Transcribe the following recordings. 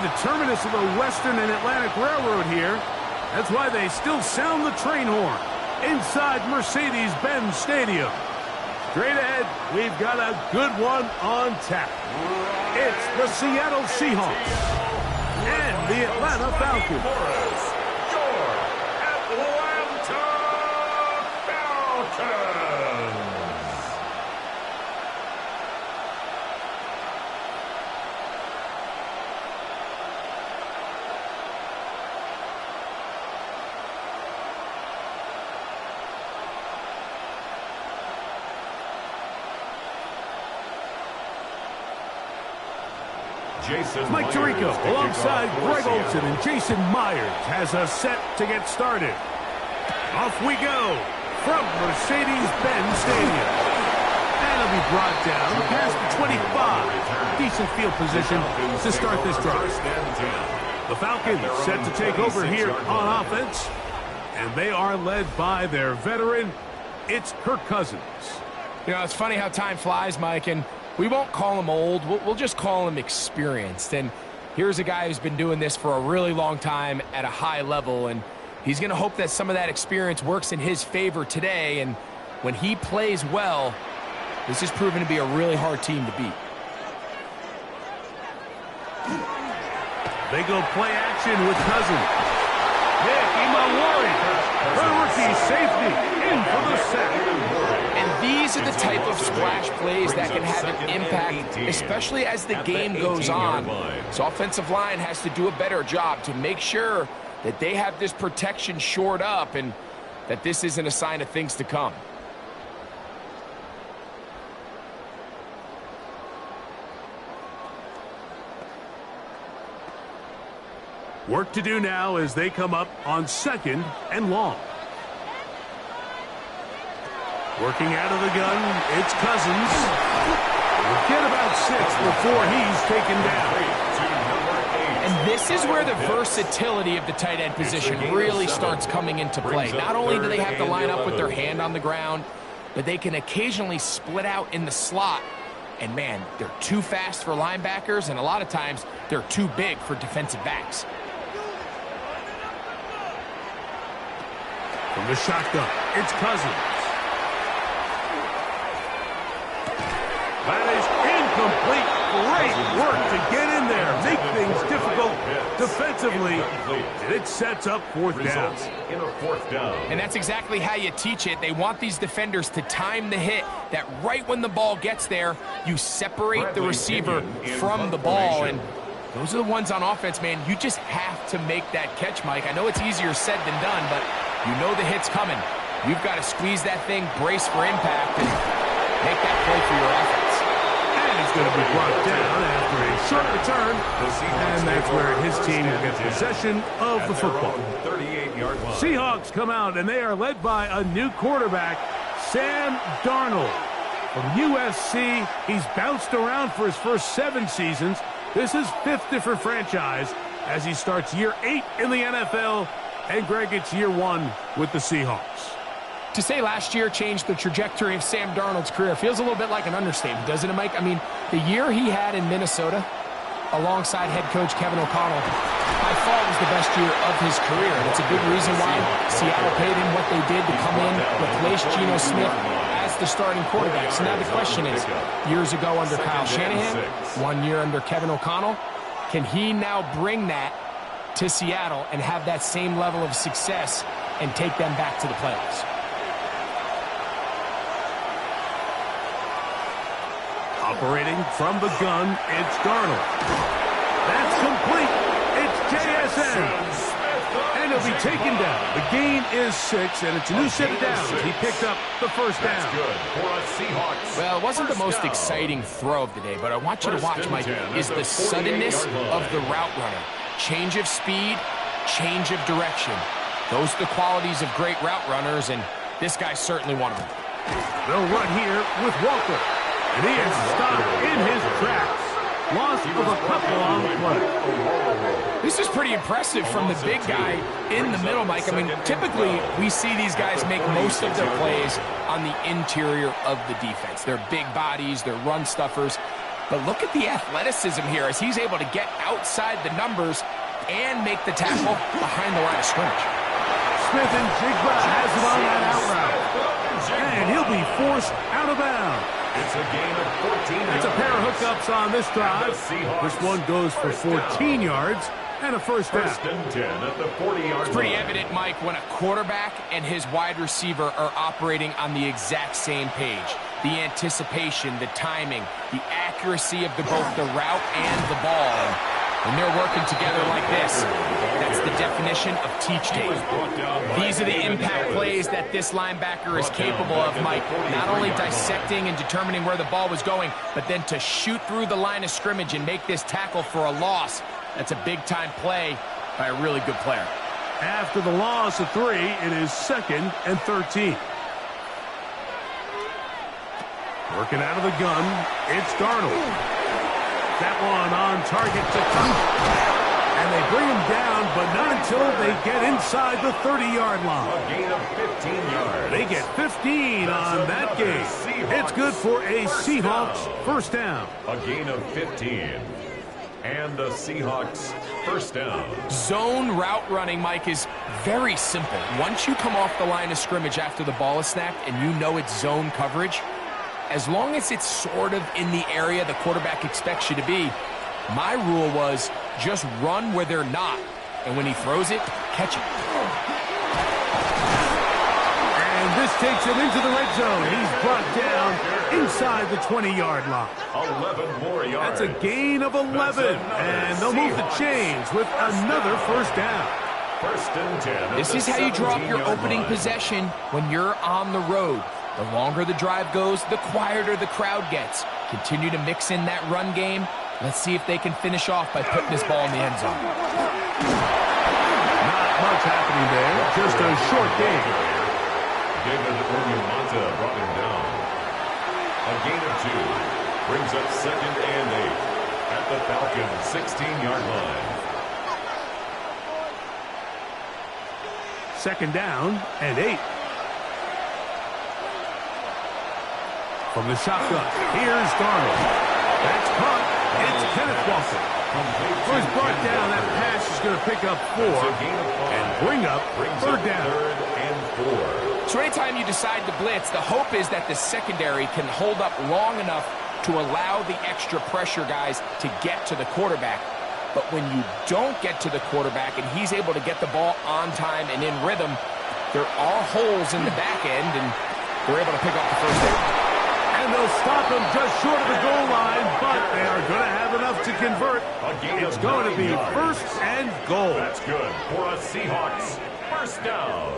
the terminus of the Western and Atlantic Railroad here. That's why they still sound the train horn inside Mercedes-Benz Stadium. Straight ahead, we've got a good one on tap. It's the Seattle Seahawks and the Atlanta Falcons. Your Atlanta Falcons. Mike Tirico alongside Greg Olsen and Jason Myers has us set to get started. Off we go from Mercedes-Benz Stadium. And it'll be brought down past the 25. Decent field position to start this drive. The Falcons set to take over here on offense. And they are led by their veteran. It's Kirk Cousins. You know, it's funny how time flies, Mike, and we won't call him old. We'll just call him experienced. And here's a guy who's been doing this for a really long time at a high level, and he's going to hope that some of that experience works in his favor today. And when he plays well, this is proven to be a really hard team to beat. They go play action with Cousins. Nick Imawari, her rookie safety, in for the sack. And these are the type of splash plays that can have an impact, especially as the game goes on. So offensive line has to do a better job to make sure that they have this protection shored up and that this isn't a sign of things to come. Work to do now as they come up on 2nd and long. Working out of the gun, it's Cousins. We'll get about 6 before he's taken down. And this is where the versatility of the tight end position really starts coming into play. Not only do they have to line up with their hand on the ground, but they can occasionally split out in the slot. And man, they're too fast for linebackers, and a lot of times they're too big for defensive backs. From the shotgun, it's Cousins. That is incomplete. Great work to get in there, make things difficult defensively, and it sets up 4th down. And that's exactly how you teach it. They want these defenders to time the hit, that right when the ball gets there, you separate the receiver from the ball. And those are the ones on offense, man. You just have to make that catch, Mike. I know it's easier said than done, but you know the hit's coming. You've got to squeeze that thing, brace for impact, and make that play for your offense. It's going to be brought down after a short return, and that's where his team will get possession of the football. Seahawks come out, and they are led by a new quarterback, Sam Darnold. From USC, he's bounced around for his first 7 seasons. This is 5th different franchise as he starts year 8 in the NFL, and Greg, it's year 1 with the Seahawks. To say last year changed the trajectory of Sam Darnold's career feels a little bit like an understatement, doesn't it, Mike? I mean, the year he had in Minnesota alongside head coach Kevin O'Connell by far was the best year of his career. And it's a good reason why Seattle paid him what they did to come in, replace Geno Smith as the starting quarterback. So now the question is, years ago under Kyle Shanahan, 1 year under Kevin O'Connell, can he now bring that to Seattle and have that same level of success and take them back to the playoffs? Operating from the gun, it's Darnold. That's complete. It's JSN. And he'll be taken down. The gain is 6, and it's a new set of downs. He picked up the first down. Well, it wasn't the most exciting throw of the day, but I want you to watch, Mike, is the suddenness of the route runner. Change of speed, change of direction. Those are the qualities of great route runners, and this guy's certainly one of them. They'll run here with Walker. And he is stopped in his tracks. Loss of a couple on the play. This is pretty impressive from the big guy in the middle, Mike. I mean, typically we see these guys make most of their plays on the interior of the defense. They're big bodies, they're run stuffers. But look at the athleticism here as he's able to get outside the numbers and make the tackle behind the line of scrimmage. Smith and Jigba has it on that out route. And he'll be forced out of bounds. It's a gain of 14 That's a pair of hookups on this drive. This one goes for 14 yards and a first down. First and 10 at the 40-yard line. It's pretty evident, Mike, when a quarterback and his wide receiver are operating on the exact same page. The anticipation, the timing, the accuracy of both the route and the ball. When they're working together like this, that's the definition of teach tape. These are the impact plays that this linebacker is capable of, Mike. Not only dissecting and determining where the ball was going, but then to shoot through the line of scrimmage and make this tackle for a loss. That's a big-time play by a really good player. After the loss of 3, it is 2nd and 13. Working out of the gun, it's Darnold. That one on target to come. And they bring him down, but not until they get inside the 30-yard line. A gain of 15 yards. They get 15 on that game. It's good for a Seahawks first down. A gain of 15. And the Seahawks first down. Zone route running, Mike, is very simple. Once you come off the line of scrimmage after the ball is snapped and you know it's zone coverage, as long as it's sort of in the area the quarterback expects you to be, my rule was just run where they're not. And when he throws it, catch it. And this takes him into the red zone. He's brought down inside the 20-yard line. 11 more yards. That's a gain of 11. And they'll move the chains with another first down. First and 10. This is how you draw up your opening possession when you're on the road. The longer the drive goes, the quieter the crowd gets. Continue to mix in that run game. Let's see if they can finish off by putting this ball in the end zone. Not much happening there. Just a short game. David Onyemata brought him down. A gain of 2 brings up 2nd and 8 at the Falcons' 16-yard line. 2nd down and 8. From the shotgun, here's Darnold. That's caught. It's Kenneth Walker. First brought down, that pass is going to pick up 4 and bring up 3rd down. 3rd and 4. So anytime you decide to blitz, the hope is that the secondary can hold up long enough to allow the extra pressure guys to get to the quarterback. But when you don't get to the quarterback and he's able to get the ball on time and in rhythm, there are holes in the back end, and they're able to pick up the first down. And they'll stop him just short of the goal line, but they are going to have enough to convert. It's going to be 1st and goal. That's good for a Seahawks first down.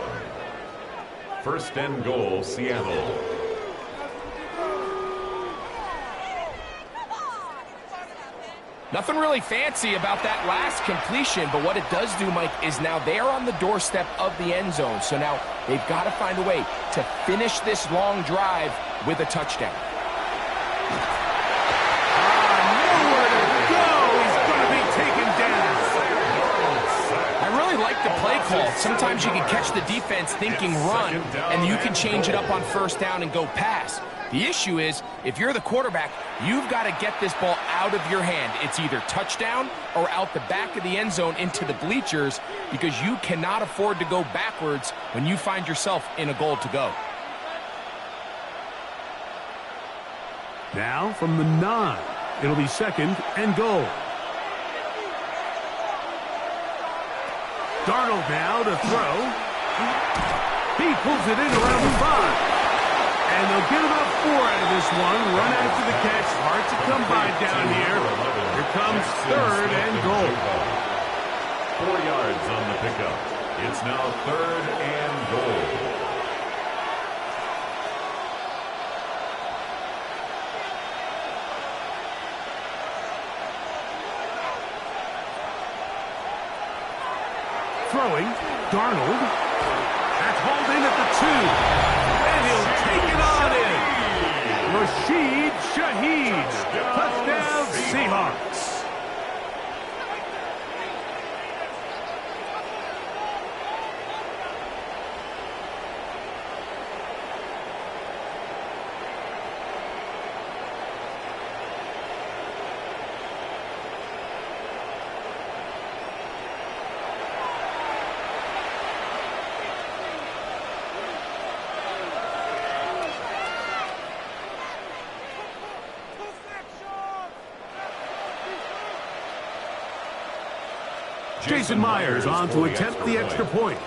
1st and goal, Seattle. Nothing really fancy about that last completion, but what it does do, Mike, is now they're on the doorstep of the end zone. So now they've got to find a way to finish this long drive with a touchdown. Nowhere to go. He's going to be taken down. I really like the play call. Sometimes you can catch the defense thinking run, and you can change it up on 1st down and go pass. The issue is, if you're the quarterback, you've got to get this ball out of your hand. It's either touchdown or out the back of the end zone into the bleachers, because you cannot afford to go backwards when you find yourself in a goal to go. Now from the 9, it'll be 2nd and goal. Darnold now to throw. He pulls it in around the 5. And they'll get about 4 out of this one. Run after the catch. Hard to come by down here. Here comes 3rd and goal. 4 yards on the pickup. It's now 3rd and goal. Throwing, Darnold. That's hauled in at the 2. And he'll take it on in. Rashid Shaheed. Touchdown, Seahawks. Jason Myers on to attempt the extra point.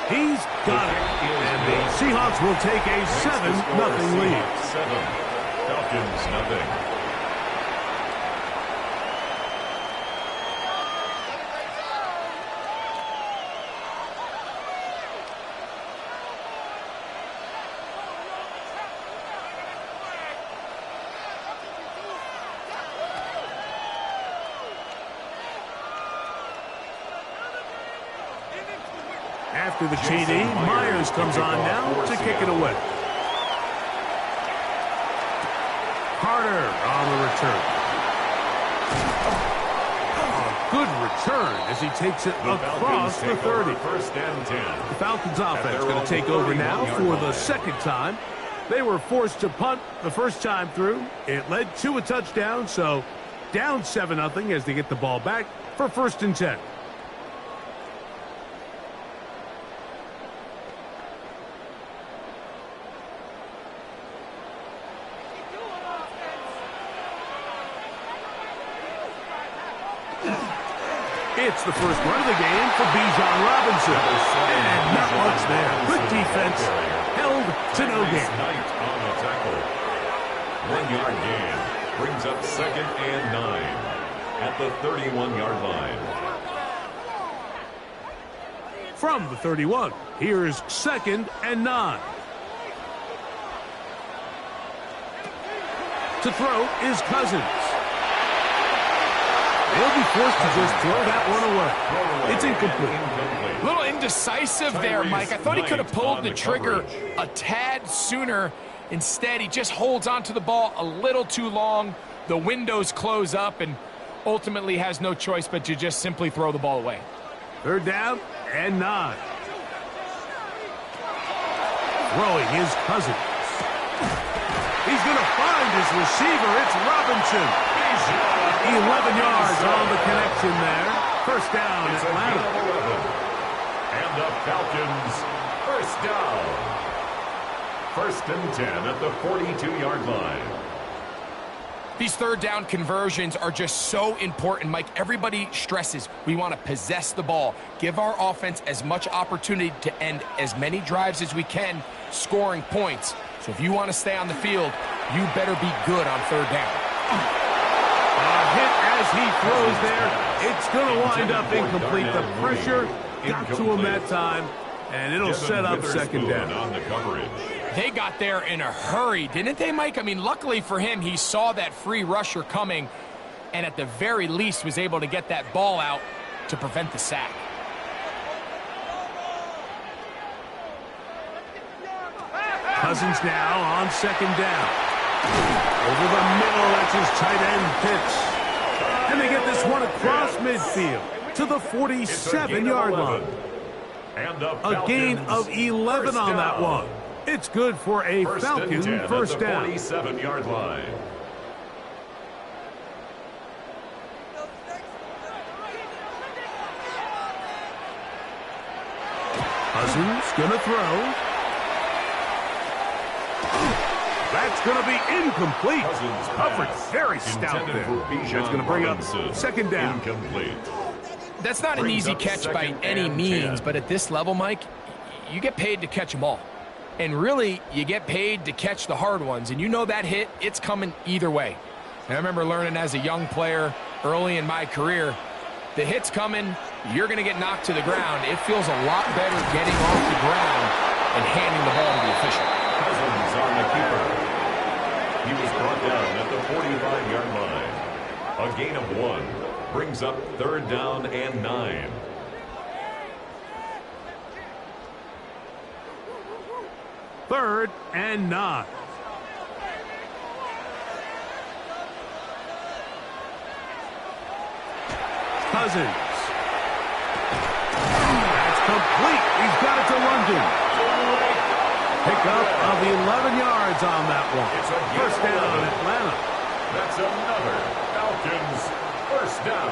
He's got it. And the Seahawks will take a 7-0 lead. 7. Falcons, nothing. After the TD, Myers comes on now to kick it away. Carter on the return. A good return as he takes it across the 30. First and 10. The Falcons offense going to take over now for the second time. They were forced to punt the first time through. It led to a touchdown, so down 7-0 as they get the ball back for 1st and 10. It's the first run of the game for Bijan Robinson. And not much there. Good defense. Held to no gain. On the tackle. 1-yard gain. Brings up 2nd and 9 at the 31-yard line. From the 31, here's 2nd and 9. To throw is Cousins. He'll be forced to just throw that one away. It's incomplete. A little indecisive there, Mike. I thought he could have pulled the trigger a tad sooner. Instead, he just holds onto the ball a little too long. The windows close up and ultimately has no choice but to just simply throw the ball away. 3rd down and 9. Throwing his Cousins. He's going to find his receiver. It's Robinson. 11 yards on the connection there. 1st down, Atlanta. And the Falcons, 1st down. 1st and 10 at the 42-yard line. These 3rd down conversions are just so important, Mike. Everybody stresses we want to possess the ball, give our offense as much opportunity to end as many drives as we can, scoring points. So if you want to stay on the field, you better be good on 3rd down. Hit as he throws there. It's going to wind up incomplete. The pressure got to him that time, and it'll set up 2nd down. On the coverage. They got there in a hurry, didn't they, Mike? I mean, luckily for him, he saw that free rusher coming, and at the very least was able to get that ball out to prevent the sack. Cousins now on 2nd down. Over the middle, that's his tight end pitch. And they get this one across midfield to the 47-yard line. A gain of 11 on that one. It's good for a Falcon 1st down. 47-yard line. Cousins going to throw. That's going to be incomplete. Coverage very stout there. That's going to bring up 2nd down. Incomplete. That's not an easy catch by any means, but at this level, Mike, you get paid to catch them all. And really, you get paid to catch the hard ones. And you know that hit, it's coming either way. And I remember learning as a young player early in my career, the hit's coming, you're going to get knocked to the ground. It feels a lot better getting off the ground and handing the ball to the official. Cousins on the keeper. He was brought down at the 45-yard line. A gain of 1 brings up 3rd down and 9. Third and 9. Cousins. That's complete. He's got it to London. Pickup of 11 yards on that one. 1st down, Atlanta. That's another Falcons 1st down.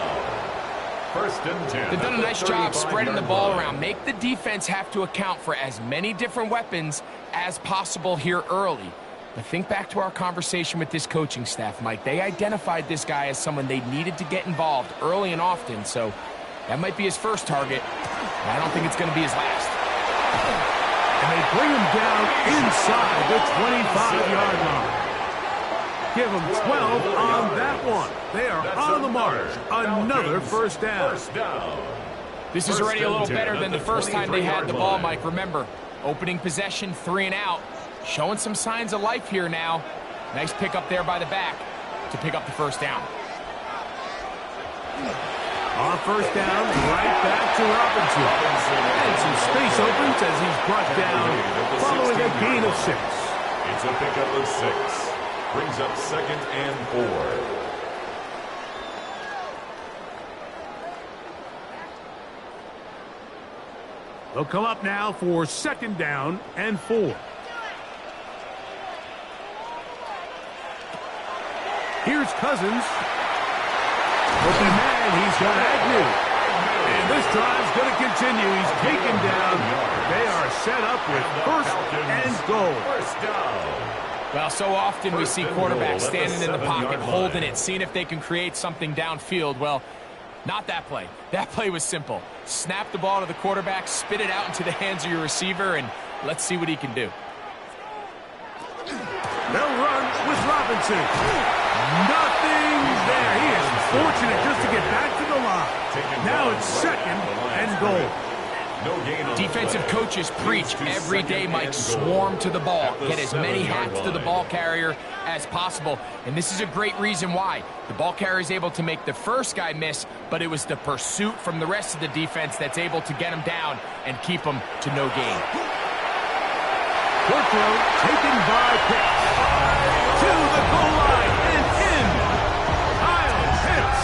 1st and 10. They've done a nice job spreading the ball around. Make the defense have to account for as many different weapons as possible here early. But think back to our conversation with this coaching staff, Mike. They identified this guy as someone they needed to get involved early and often, so that might be his first target. But I don't think it's going to be his last. And they bring him down inside the 25-yard line. Give him 12 on that one. They are on the march. Another first down. This is already a little better than the first time they had the ball, Mike. Remember, opening possession, 3 and out. Showing some signs of life here now. Nice pick up there by the back to pick up the first down. On first down, right back to Robinson. And some space opens as he's brought down following a gain of 6. It's a pickup of 6. Brings up 2nd and 4. They'll come up now for 2nd down and 4. Here's Cousins. Open man, he's got Agnew. And this drive's going to continue. He's taken down. They are set up with 1st and goal. First down. Well, so often we see quarterbacks standing in the pocket, holding it, seeing if they can create something downfield. Well, not that play. That play was simple. Snap the ball to the quarterback, spit it out into the hands of your receiver, and let's see what he can do. They'll run with Robinson. Nothing there. He is fortunate just to get back to the line. Now it's 2nd and goal. Defensive coaches preach every day, Mike, swarm to the ball. Get as many hats to the ball carrier as possible. And this is a great reason why. The ball carrier is able to make the first guy miss, but it was the pursuit from the rest of the defense that's able to get him down and keep him to no gain. Short throw taken by Pitts. To the goal line and in. Kyle Pitts.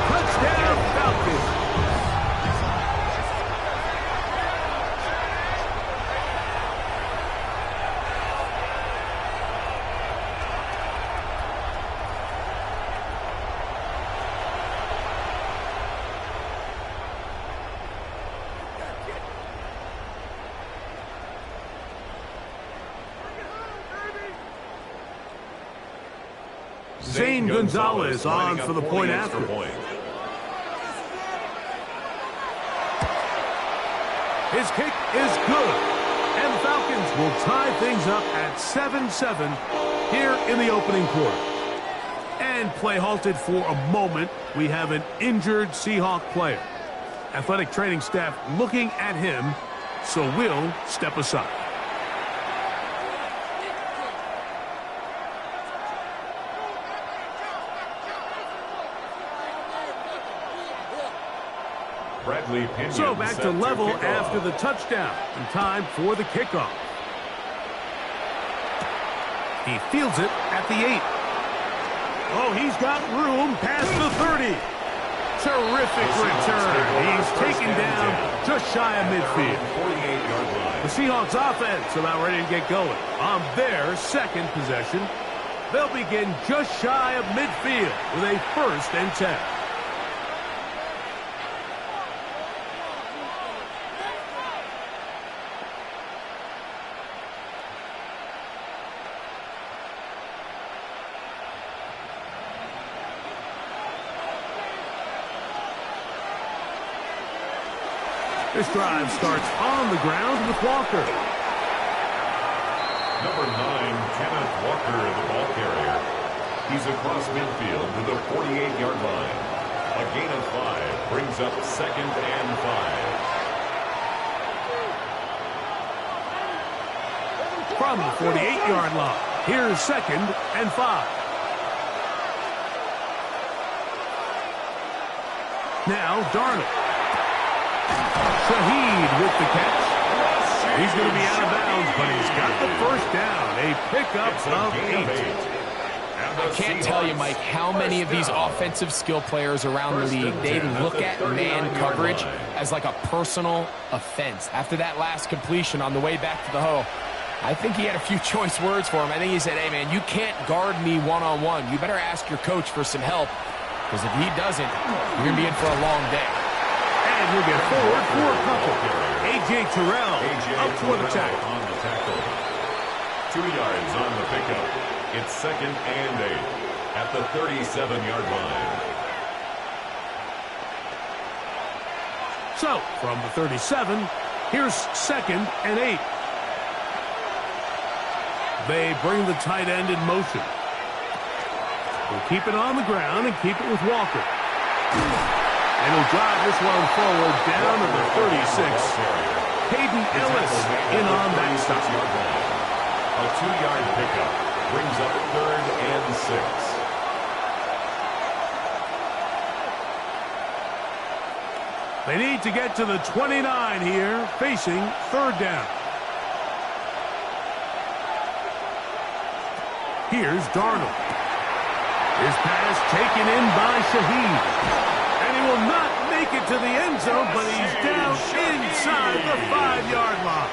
Touchdown Falcons. Zane Gonzalez on for the point after. His kick is good. And the Falcons will tie things up at 7-7 here in the opening quarter. And play halted for a moment. We have an injured Seahawk player. Athletic training staff looking at him, so we'll step aside. So back to level after the touchdown. And time for the kickoff. He fields it at the 8. Oh, he's got room past the 30. Terrific return. He's taken down just shy of midfield. The Seahawks offense about ready to get going. On their 2nd possession, they'll begin just shy of midfield with a 1st and 10. This drive starts on the ground with Walker. Number 9, Kenneth Walker, the ball carrier. He's across midfield to the 48-yard line. A gain of 5 brings up 2nd and 5. From the 48-yard line, here's 2nd and 5. Now Darnold. Shaheed with the catch. He's going to be out of bounds, but he's got the first down. A pickup of 8. I can't tell you, Mike, how many of these offensive skill players around the league, they look at man coverage as like a personal offense. After that last completion on the way back to the huddle, I think he had a few choice words for him. I think he said, hey, man, you can't guard me one-on-one. You better ask your coach for some help, because if he doesn't, you're going to be in for a long day. And he'll get forward for a couple. A.J. Terrell up for the tackle. 2 yards on the pickup. It's 2nd and 8 at the 37-yard line. So, from the 37, here's 2nd and 8. They bring the tight end in motion. We'll keep it on the ground and keep it with Walker. And he'll drive this one forward down to the 36. Hayden Ellis in on that stop. A 2-yard pickup brings up 3rd and 6. They need to get to the 29 here, facing 3rd down. Here's Darnold. His pass taken in by Shaheed. And he will not make it to the end zone, but he's down inside the 5-yard line.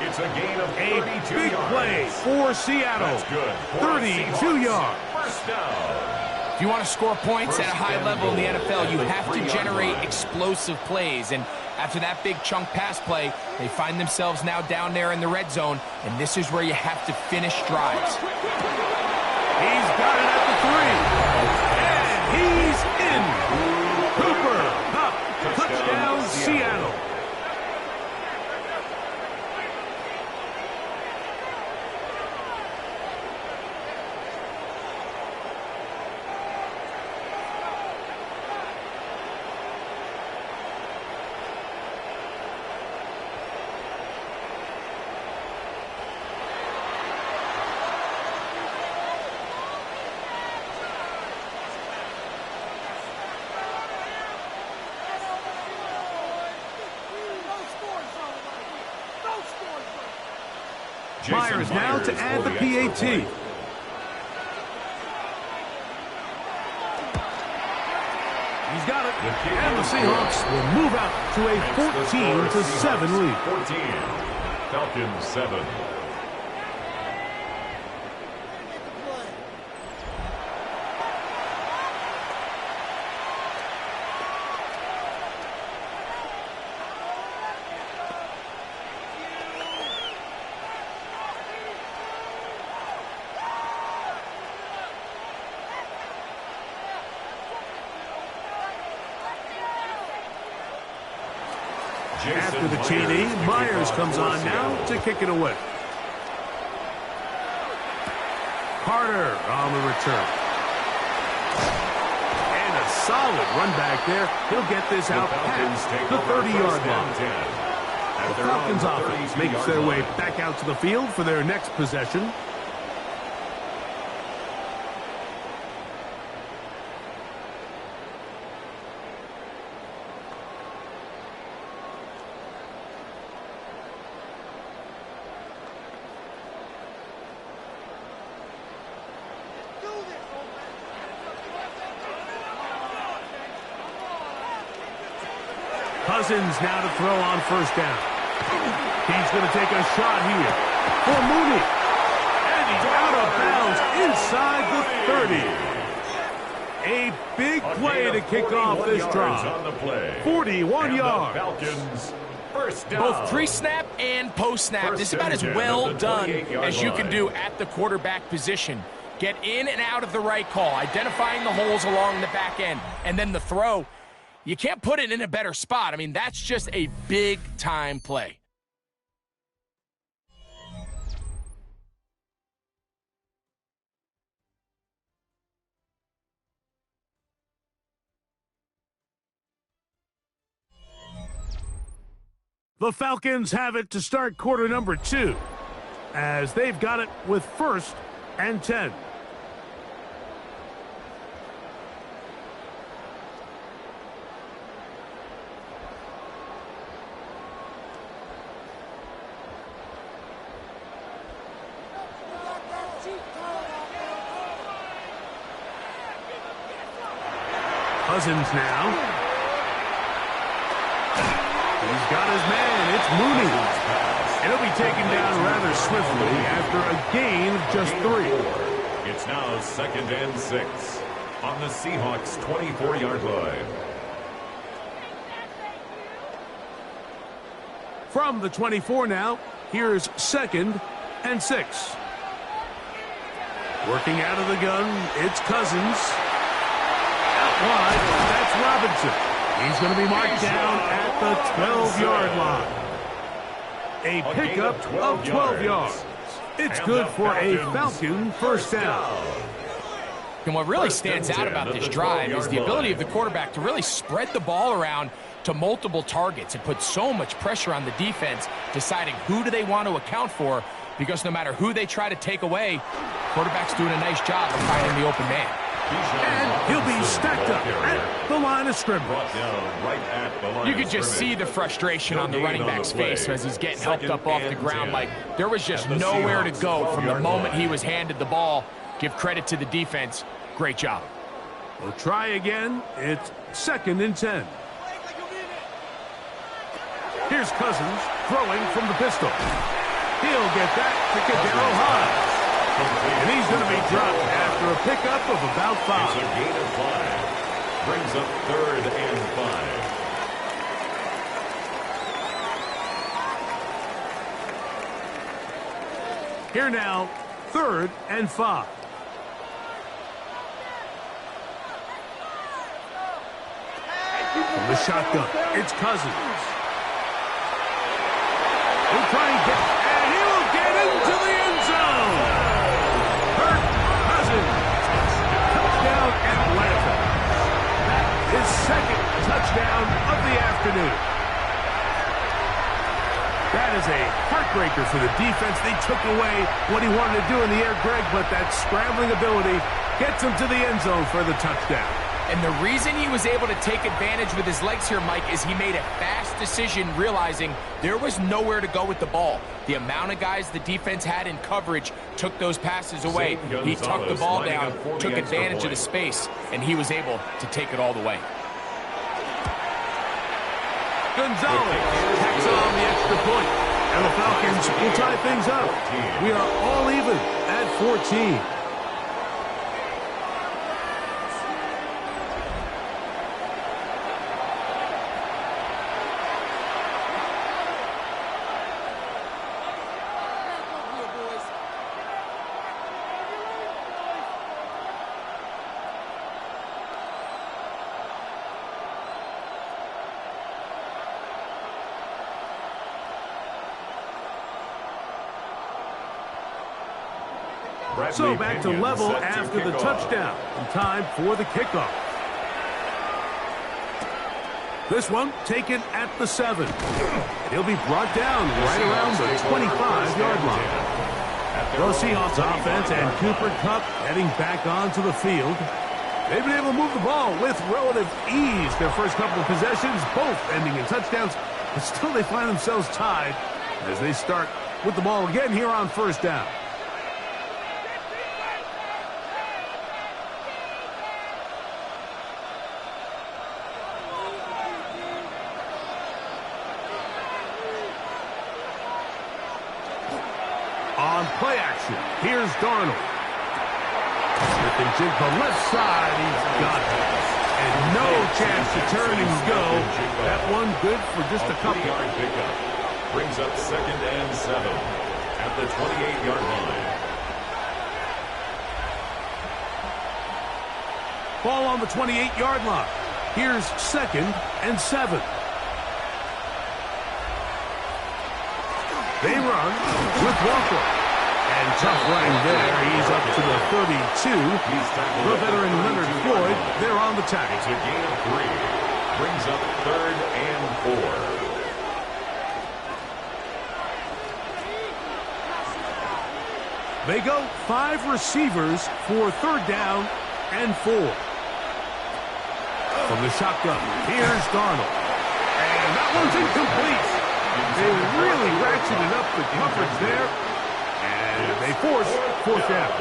It's a gain of 32 big yards. Play for Seattle. That's good. 32 yards. First down. If you want to score points at a high level in the NFL, you have to generate explosive plays. And after that big chunk pass play, they find themselves now down there in the red zone. And this is where you have to finish drives. He's got it at the 3. And he's in. Cooper Kupp, touchdown Seattle. Myers now to add the PAT. He's got it. And the Seahawks will move out to a 14-7 lead. 14. Falcons 7. After the TD, Myers comes on now to kick it away. Carter on the return. And a solid run back there. He'll get this out past the 30-yard line. The Falcons offense makes their way back out to the field for their next possession. Cousins now to throw on first down. He's going to take a shot here for Mooney. And he's out of bounds inside the 30. A big play to kick off this drive. 41 yards. Falcons first down. Both pre-snap and post-snap. This is about as well done as you can do at the quarterback position. Get in and out of the right call, identifying the holes along the back end, and then the throw. You can't put it in a better spot. I mean, that's just a big-time play. The Falcons have it to start quarter number 2, as they've got it with 1st and 10. Cousins now. He's got his man. It's Mooney. And he'll be taken down rather swiftly after a gain of just 3. It's now 2nd and 6 on the Seahawks' 24-yard line. From the 24 now, here's 2nd and 6. Working out of the gun, it's Cousins. Out wide, that's Robinson. He's going to be marked down at the 12-yard line. A pickup of 12 yards. It's good for a Falcon first down. And what really stands out about this drive is the ability of the quarterback to really spread the ball around to multiple targets and put so much pressure on the defense, deciding who do they want to account for, because no matter who they try to take away, quarterback's doing a nice job of finding the open man. And he'll be stacked up at the line of scrimmage. You could just see the frustration on the running back's face as he's getting helped up off the ground. Like, there was just nowhere to go from the moment he was handed the ball. Give credit to the defense. Great job. We'll try again. It's 2nd and 10. Here's Cousins throwing from the pistol. He'll get that to Kadero High. And he's going to be dropped after a pickup of about 5. It's a gain of 5. Brings up 3rd and 5. Here now, 3rd and 5. From the shotgun, it's Cousins. He'll try and get, and he will get into the end zone. Kirk Cousins, touchdown Atlanta. That is 2nd touchdown of the afternoon. That is a heartbreaker for the defense. They took away what he wanted to do in the air, Greg, but that scrambling ability gets him to the end zone for the touchdown. And the reason he was able to take advantage with his legs here, Mike, is he made a fast decision realizing there was nowhere to go with the ball. The amount of guys the defense had in coverage took those passes away. He tucked the ball down, took advantage of the space, and he was able to take it all the way. Gonzalez tacks on the extra point, and the Falcons will tie things up. We are all even at 14. So back to level after the touchdown. And time for the kickoff. This one taken at the 7. He'll be brought down right around the 25-yard line. The Seahawks offense and Cooper Kupp heading back onto the field. They've been able to move the ball with relative ease. Their first couple of possessions, both ending in touchdowns, but still they find themselves tied as they start with the ball again here on first down. On play action, here's Darnold. Smith and jig the left side, he's got it. And no chance to turn and go. That one good for just a couple. Pickup brings up 2nd and 7 at the 28-yard line. Ball on the 28-yard line. Here's 2nd and 7. They run with Walker. And tough running there. He's up to the 32. The veteran Leonard Floyd, they're on the tackle. It's a gain of 3. Brings up 3rd and 4. They go 5 receivers for 3rd down and 4. From the shotgun, here's Darnold. And that one's incomplete. They really ratcheted up the coverage there. And they force 4th down.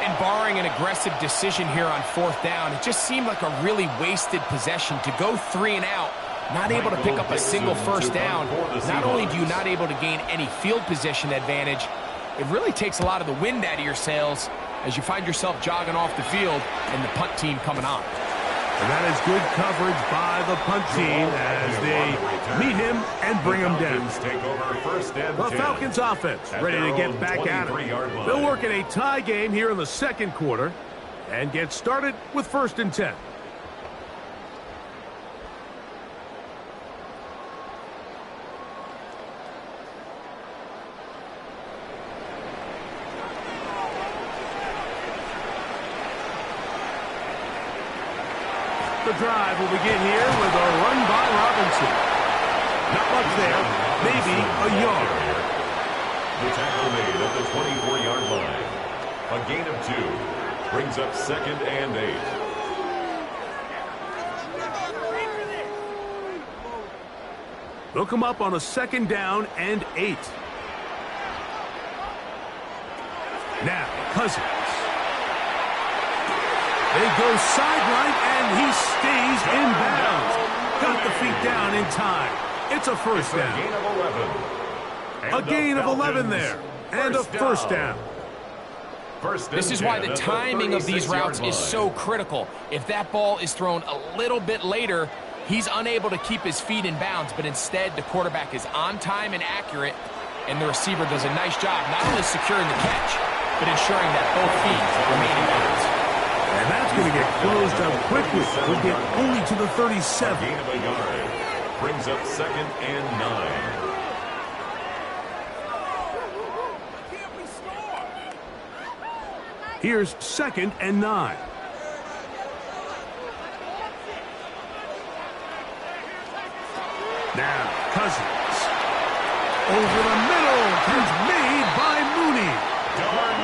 And barring an aggressive decision here on 4th down, it just seemed like a really wasted possession to go 3 and out, not able to pick up a single first down. Not only do you not able to gain any field position advantage, it really takes a lot of the wind out of your sails as you find yourself jogging off the field and the punt team coming on. And that is good coverage by the punt team as they meet him and bring him down. The Falcons offense ready to get back at it. They'll work in a tie game here in the second quarter and get started with 1st and 10. The drive will begin here with a run by Robinson. Not much there, maybe a yard. The tackle made at the 24-yard line. A gain of 2 brings up 2nd and 8. They'll come up on a 2nd down and 8. Now, Cousins. They go sideline, and he stays in bounds. Got the feet down in time. It's a first down. A gain of 11 there. And a first down. This is why the timing of these routes is so critical. If that ball is thrown a little bit later, he's unable to keep his feet in bounds, but instead the quarterback is on time and accurate, and the receiver does a nice job not only securing the catch, but ensuring that both feet remain in bounds. And that's going to get closed up quickly. We'll get only to the 37. Gain of a yard. Brings up 2nd and 9. Here's 2nd and 9. Now, Cousins. Over the middle. He's made by Mooney.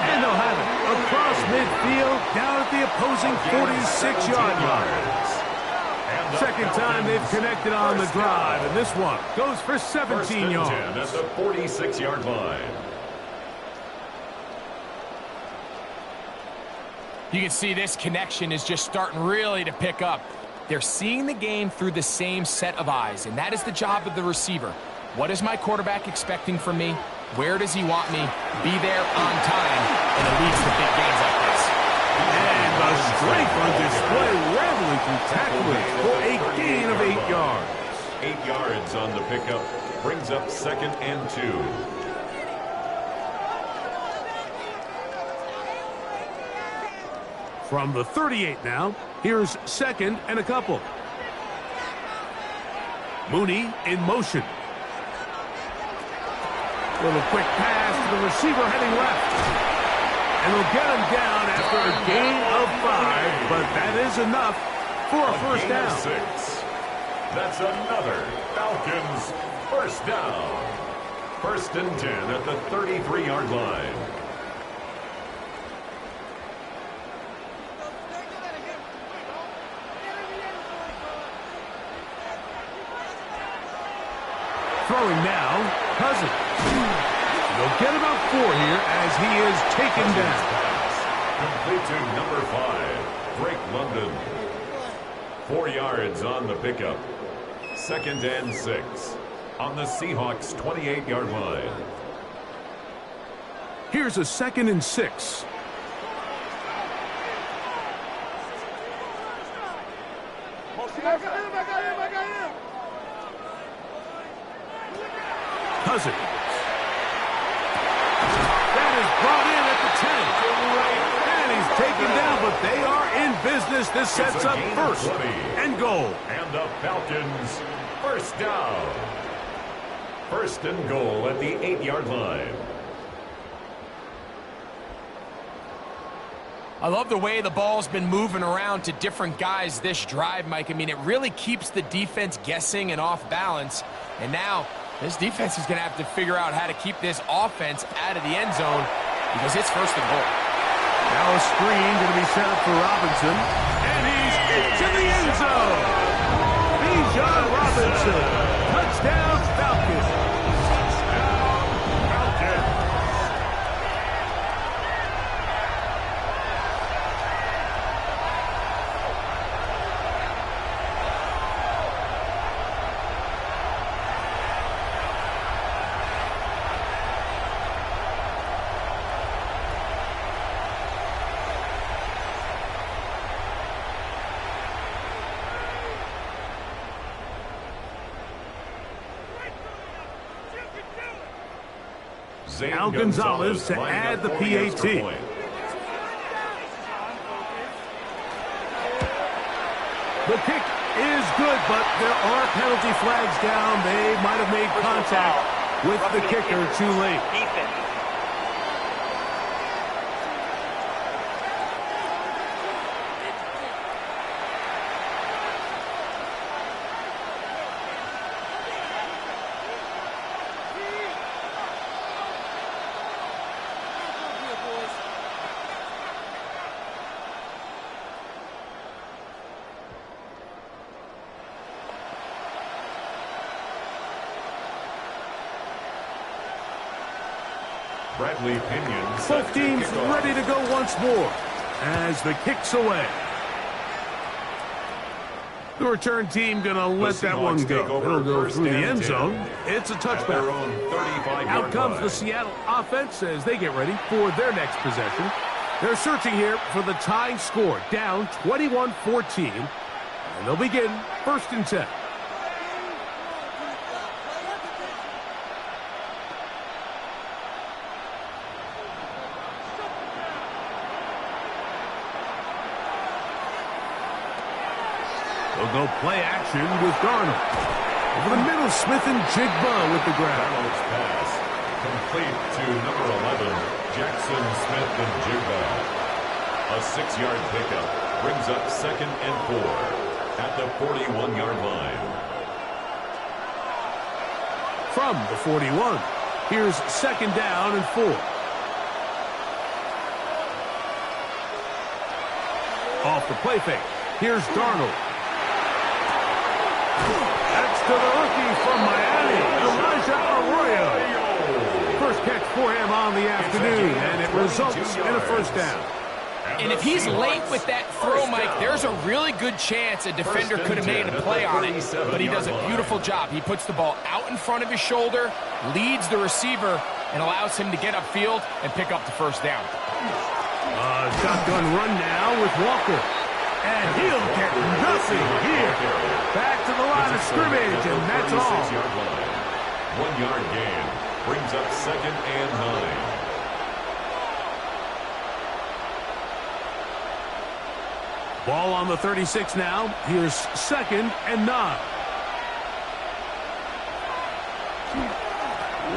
And they'll have it across midfield down at the opposing 46-yard line. Second time they've connected on the drive, and this one goes for 17 yards. At the 46-yard line. You can see this connection is just starting really to pick up. They're seeing the game through the same set of eyes, and that is the job of the receiver. What is my quarterback expecting from me? Where does he want me? Be there on time, and it leads to big gains like this. And the strength on display rattling through tackling for a gain of 8 yards. 8 yards on the pickup. Brings up 2nd and 2. From the 38 now, here's 2nd and a couple. Mooney in motion. Little quick pass to the receiver heading left. And they'll get him down after a gain of 5, but that is enough for a first down. 6. That's another Falcons first down. 1st and 10 at the 33-yard line. Throwing now, Cousins. They'll get about 4 here as he is taken down. Complete to number 5, Drake London. 4 yards on the pickup. 2nd and 6 on the Seahawks 28-yard line. Here's a 2nd and 6. Cousins. That is brought in at the 10. And he's taken down, but they are in business. This sets up 1st and goal. And the Falcons first down. 1st and goal at the 8-yard line. I love the way the ball's been moving around to different guys this drive, Mike. I mean, it really keeps the defense guessing and off balance. And now this defense is going to have to figure out how to keep this offense out of the end zone because it's 1st and goal. Now a screen going to be set up for Robinson. And he's into the end zone. Bijan Robinson. Touchdown, Falcons. Al Gonzalez to add the PAT. The kick is good, but there are penalty flags down. They might have made contact with the kicker too late. Bradley Pinion. Both teams ready to go once more as the kick's away. The return team going to let that one go. It'll go through the end zone. It's a touchback. Out comes the Seattle offense as they get ready for their next possession. They're searching here for the tying score, down 21-14. And they'll begin 1st and 10. They'll go play action with Darnold. Over the middle, Smith and Jigba with the grab. Darnold's pass complete to number 11, Jackson Smith and Jigba. A 6-yard pickup brings up 2nd and 4 at the 41-yard line. From the 41, here's 2nd down and 4. Off the play fake, here's Darnold. That's to the rookie from Miami, Elijah Arroyo. First catch for him on the afternoon, and it results in a 1st down. And if he's late with that throw, Mike, there's a really good chance a defender could have made a play on it, but he does a beautiful job. He puts the ball out in front of his shoulder, leads the receiver, and allows him to get upfield and pick up the 1st down. Shotgun run now with Walker. And he'll get nothing here. Back to the line of scrimmage, and that's all. 1-yard gain brings up 2nd and 9. Ball on the 36 now. Here's 2nd and 9.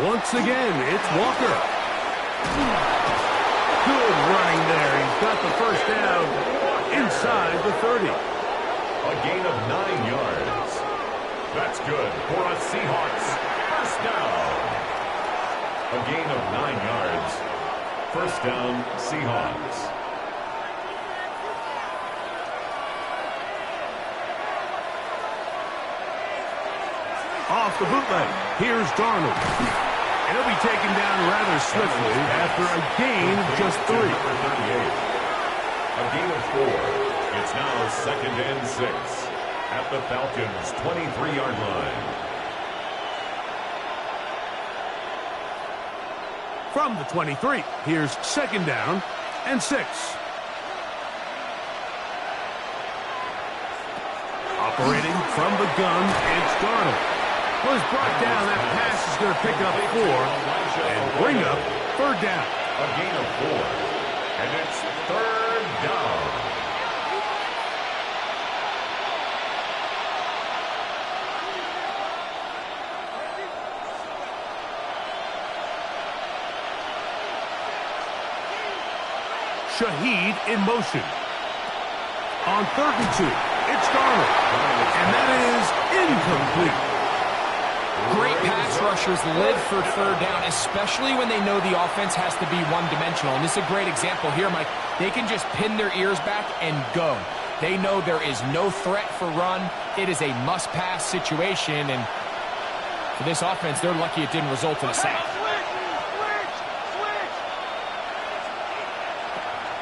Once again, it's Walker. Good running there. He's got the 1st down inside the 30. A gain of 9 yards. That's good for a Seahawks 1st down. A gain of 9 yards. 1st down, Seahawks. Off the bootleg, here's Darnold. And he'll be taken down rather swiftly after a gain of just 3. A gain of 4. It's now 2nd and 6 at the Falcons' 23-yard line. From the 23, here's 2nd down and 6. Operating from the gun, it's Darnold. Was brought down. That pass is going to pick up 4 and bring up 3rd down. A gain of 4, and it's 3rd down. Shaheed in motion. On 3rd and 2, it's Darnold. And that is incomplete. Great pass rushers live for 3rd down, especially when they know the offense has to be one-dimensional. And this is a great example here, Mike. They can just pin their ears back and go. They know there is no threat for run. It is a must-pass situation. And for this offense, they're lucky it didn't result in a sack.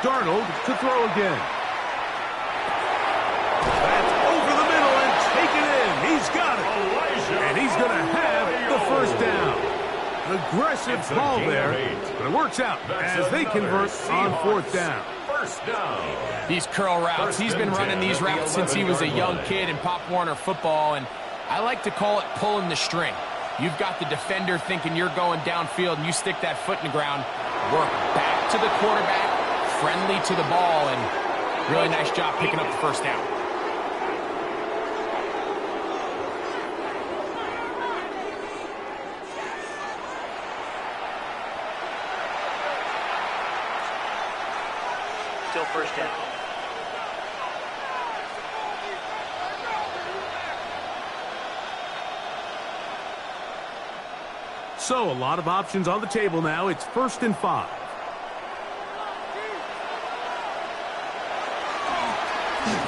Darnold to throw again. That's over the middle and taken in. He's got it. And he's going to have the 1st down. An aggressive ball there, but it works out as they convert on 4th down. 1st down. These curl routes, he's been running these routes since he was a young kid in Pop Warner football, and I like to call it pulling the string. You've got the defender thinking you're going downfield, and you stick that foot in the ground. Work back to the quarterback, friendly to the ball, and really nice job picking up the first down. Still first down. So, a lot of options on the table now. It's 1st and 5.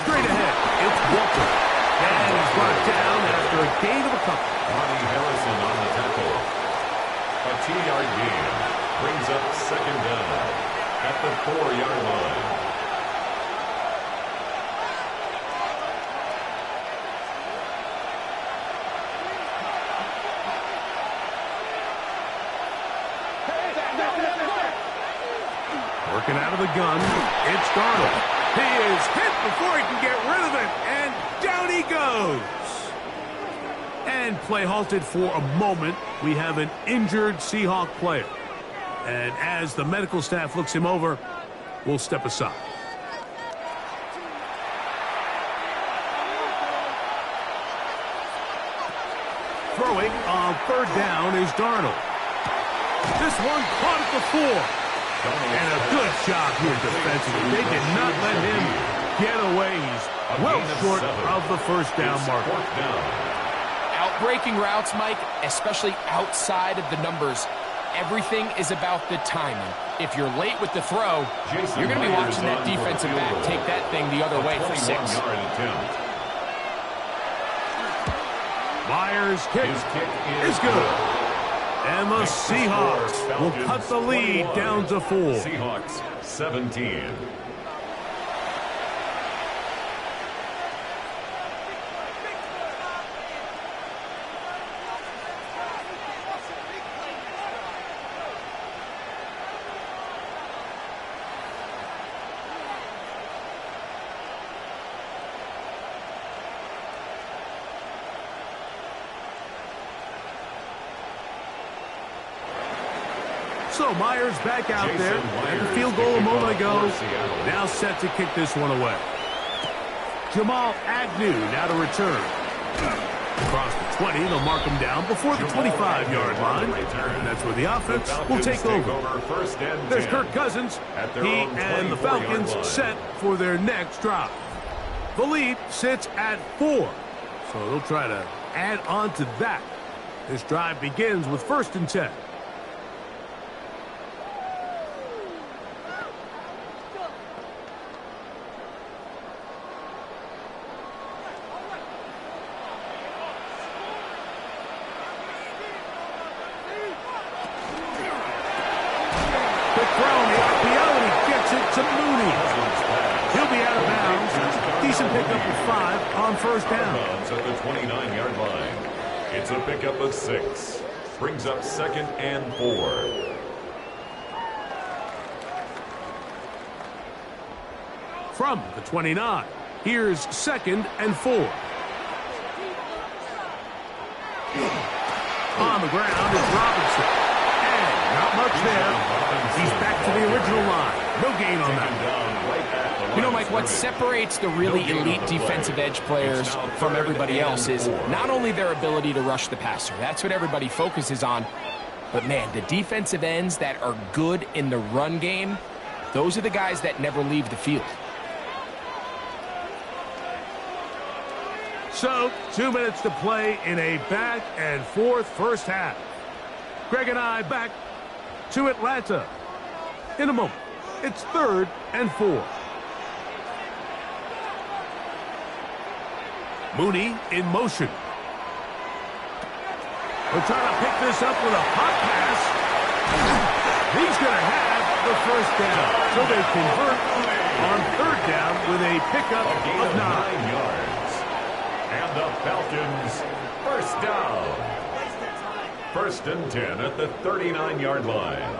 Straight ahead, it's Walker. And he's brought down after a gain of a couple. Ronnie Harrison on the tackle. A 2-yard gain brings up 2nd down at the 4-yard line. Working out of the gun, it's Darnold. He is hit before he can get rid of it, and down he goes. And play halted for a moment. We have an injured Seahawk player. And as the medical staff looks him over, we'll step aside. Throwing on 3rd down is Darnold. This one caught at the 4. And a good job here defensively. They did not let him get away. He's well short of the first down marker. Outbreaking routes, Mike, especially outside of the numbers, everything is about the timing. If you're late with the throw, you're going to be watching that defensive back take that thing the other way for 6. Myers' kick is good. And the Seahawks will cut the lead down to 4. Seahawks 17. So Myers back out there. Had the field goal a moment ago. Now set to kick this one away. Jamal Agnew now to return. Across the 20, they'll mark him down before the 25-yard line. And that's where the offense will take over. There's Kirk Cousins. He and the Falcons set for their next drive. The lead sits at 4. So they'll try to add on to that. This drive begins with 1st and 10. To Mooney. He'll be out of bounds. Decent pickup of 5 on 1st down. At the 29-yard line. It's a pickup of 6. Brings up 2nd and 4. From the 29, here's 2nd and 4. On the ground is Robinson. And not much there. He's back to the original line. No gain on that. You know, Mike, what separates the really elite defensive edge players from everybody else is not only their ability to rush the passer. That's what everybody focuses on. But, man, the defensive ends that are good in the run game, those are the guys that never leave the field. So, 2 minutes to play in a back-and-forth first half. Greg and I back to Atlanta in a moment. It's 3rd and 4. Mooney in motion. We're trying to pick this up with a hot pass. He's going to have the first down. So they convert on 3rd down with a pickup of 9 yards. And the Falcons first down. 1st and 10 at the 39-yard line.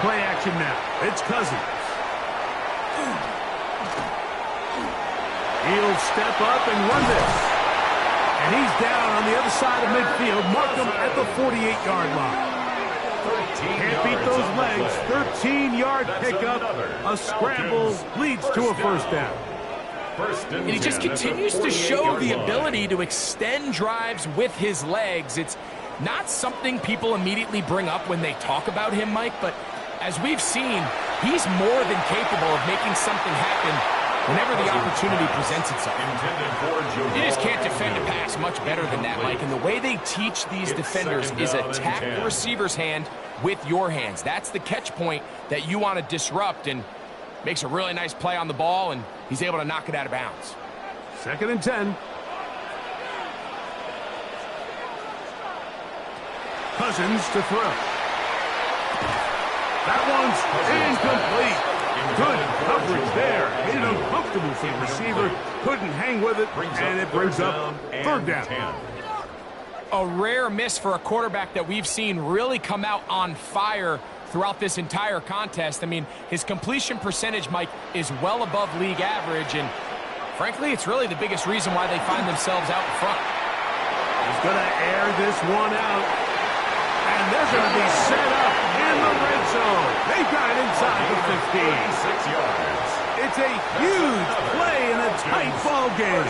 Play action now. It's Cousins. He'll step up and run this. And he's down on the other side of midfield. Mark him at the 48-yard line. Can't beat those legs. 13-yard pickup. A scramble leads to a first down. And he just continues to show the ability to extend drives with his legs. It's not something people immediately bring up when they talk about him, Mike, but as we've seen, he's more than capable of making something happen whenever the opportunity presents itself. You just can't defend a pass much better than that, Mike. And the way they teach these defenders is attack the receiver's hand with your hands. That's the catch point that you want to disrupt, and makes a really nice play on the ball, and he's able to knock it out of bounds. 2nd and 10. Cousins to throw. That one's incomplete. Good coverage there. Made it uncomfortable for the receiver. Couldn't hang with it, and it brings up 3rd down. A rare miss for a quarterback that we've seen really come out on fire throughout this entire contest. I mean, his completion percentage, Mike, is well above league average, and frankly, it's really the biggest reason why they find themselves out in front. He's going to air this one out, and they're going to be set up in the red zone. They've got it inside the 15. 6 yards. It's a huge play in a tight ball game.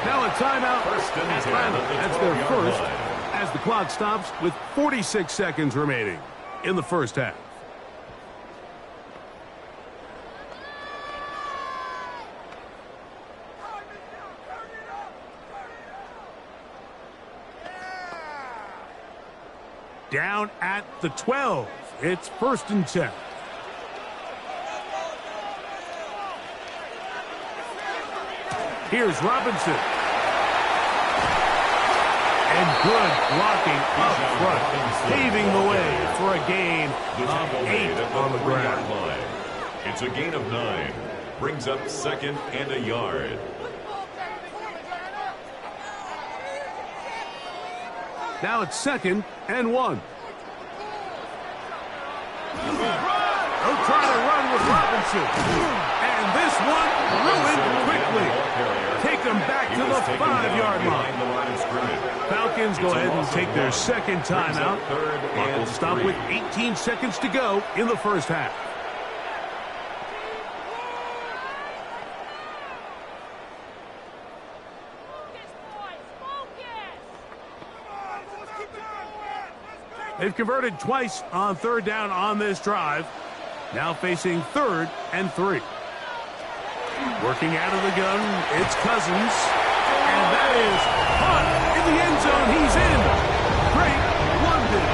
Now a timeout. Atlanta, that's their first, as the clock stops with 46 seconds remaining in the first half. Down at the 12. It's 1st and 10. Here's Robinson. And good blocking up front, paving the way for a gain of 8 on the ground. It's a gain of 9. Brings up 2nd and a yard. Now it's 2nd and 1. They'll try to run with Robinson. And this one ruined quickly. Take them back to the 5-yard line. Falcons go ahead and take their 2nd timeout. Clock will stop with 18 seconds to go in the first half. They've converted twice on 3rd down on this drive. Now facing 3rd and 3. Working out of the gun, it's Cousins. And that is caught in the end zone. He's in. Great London.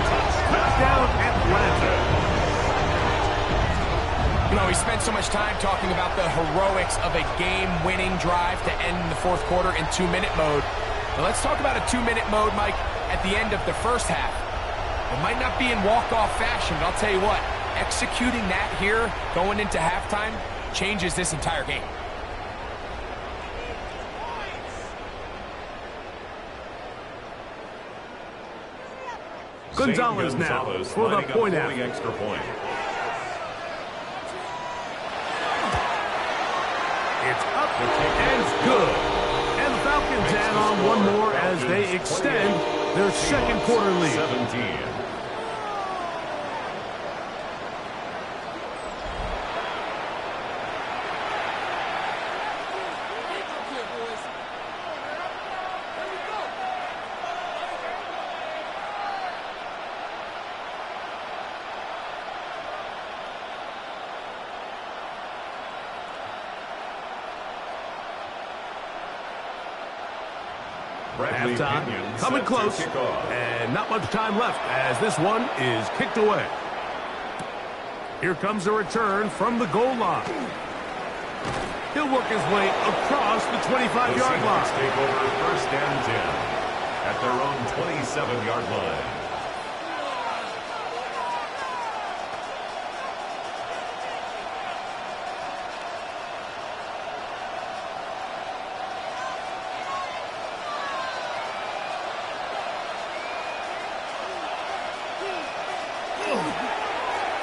Touchdown Atlanta. You know, we spent so much time talking about the heroics of a game-winning drive to end the 4th quarter in 2-minute mode. Now let's talk about a 2-minute mode, Mike, at the end of the first half. It might not be in walk-off fashion, but I'll tell you what, executing that here going into halftime changes this entire game. Gonzalez now for the point out. Extra point. It's up and good. And the Falcons add on one more as they extend their 2nd quarter lead. 17. Halftime, coming close, and not much time left as this one is kicked away. Here comes a return from the goal line. He'll work his way across the 25-yard line. Take over 1st and 10 at their own 27-yard line.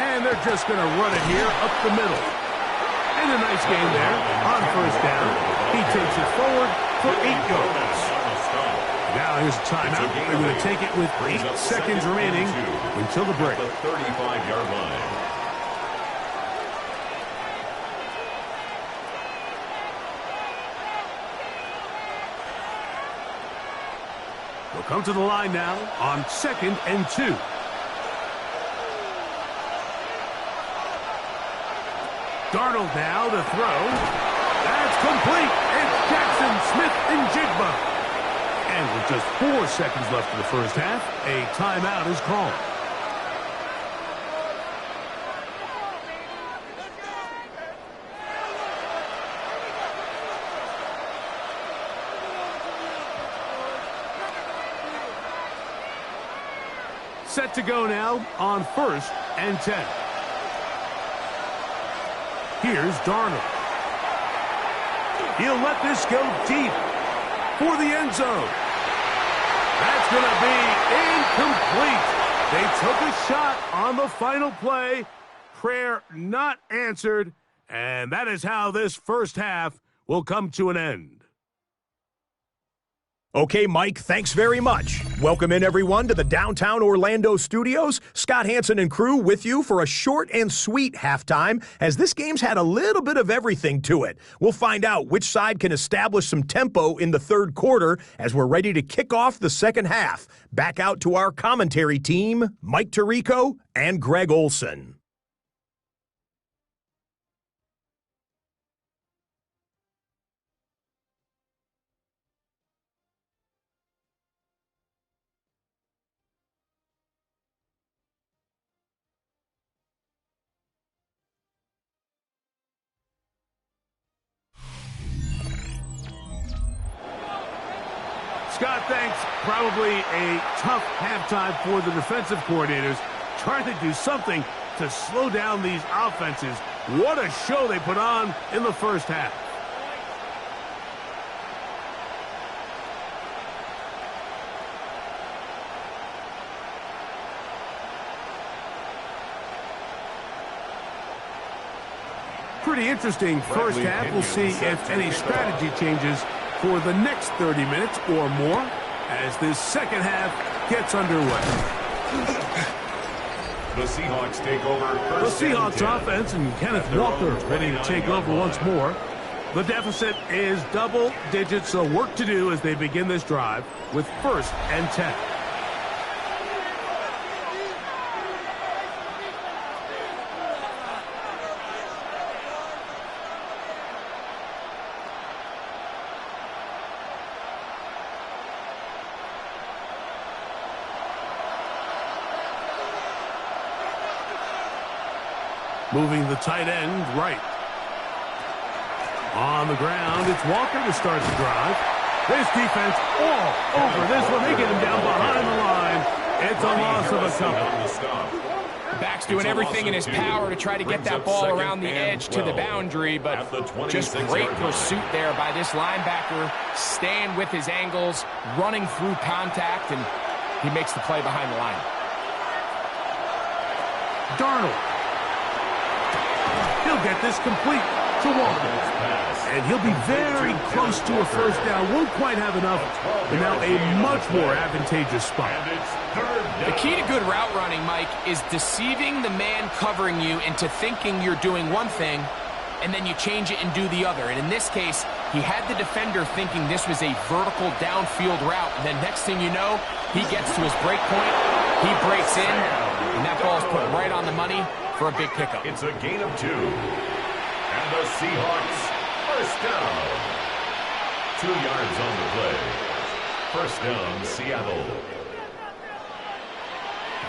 And they're just going to run it here up the middle. And a nice gain there on first down. He takes it forward for 8 yards. Now here's a timeout. They're going to take it with 8 seconds remaining until the break. The 35-yard line. We'll come to the line now on 2nd and 2. Darnold now to throw. That's complete. It's Jackson Smith and Jigba. And with just 4 seconds left in the first half, a timeout is called. Set to go now on 1st and 10. Here's Darnold. He'll let this go deep for the end zone. That's going to be incomplete. They took a shot on the final play. Prayer not answered. And that is how this first half will come to an end. Okay, Mike, thanks very much. Welcome in, everyone, to the downtown Orlando studios. Scott Hansen and crew with you for a short and sweet halftime, as this game's had a little bit of everything to it. We'll find out which side can establish some tempo in the third quarter as we're ready to kick off the second half. Back out to our commentary team, Mike Tirico and Greg Olson. Scott, thanks. Probably a tough halftime for the defensive coordinators, trying to do something to slow down these offenses. What a show they put on in the first half. Pretty interesting first half. We'll see if any strategy changes for the next 30 minutes or more as this second half gets underway. The Seahawks take over The first and Seahawks 10. offense and Kenneth Walker ready to take over once more. The deficit is double digits, so work to do as they begin this drive with 1st and 10. Moving the tight end right. On the ground, it's Walker to start the drive. This defense all over this one. They get him down behind the line. It's a loss of a couple. Back's doing everything in his power to try to get that ball around the edge to the boundary, but just great pursuit there by this linebacker, staying with his angles, running through contact, and he makes the play behind the line. Darnold. He'll get this complete to Walker. And he'll be very close to a first down. Won't quite have enough, but now a much more advantageous spot. The key to good route running, Mike, is deceiving the man covering you into thinking you're doing one thing, and then you change it and do the other. And in this case, he had the defender thinking this was a vertical downfield route. And then next thing you know, he gets to his break point, he breaks in, and that ball's put right on the money for a big pickup. It's a gain of 2. And the Seahawks, first down. 2 yards on the play. First down, Seattle.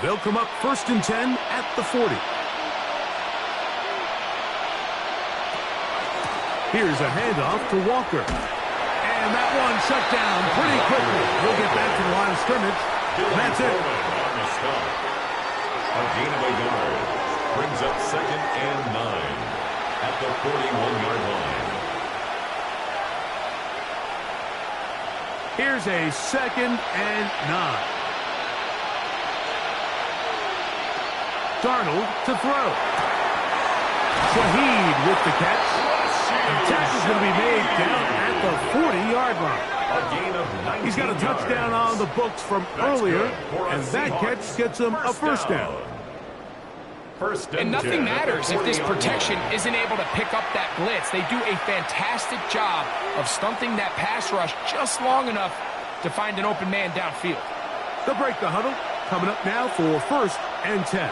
They'll come up 1st and 10 at the 40. Here's a handoff to Walker. And that one shut down pretty quickly. He'll get back to the line of scrimmage. That's it. On the stop. A gain of a yard. Brings up 2nd and 9 at the 41-yard line. Here's a 2nd and 9. Darnold to throw. Shaheed with the catch. The tackle's going to be made down at the 40-yard line. A gain of 19 He's got a touchdown on the books from earlier, and that catch gets him a first down. And nothing matters if this protection isn't able to pick up that blitz. They do a fantastic job of stunting that pass rush just long enough to find an open man downfield. They'll break the huddle. Coming up now for 1st and 10.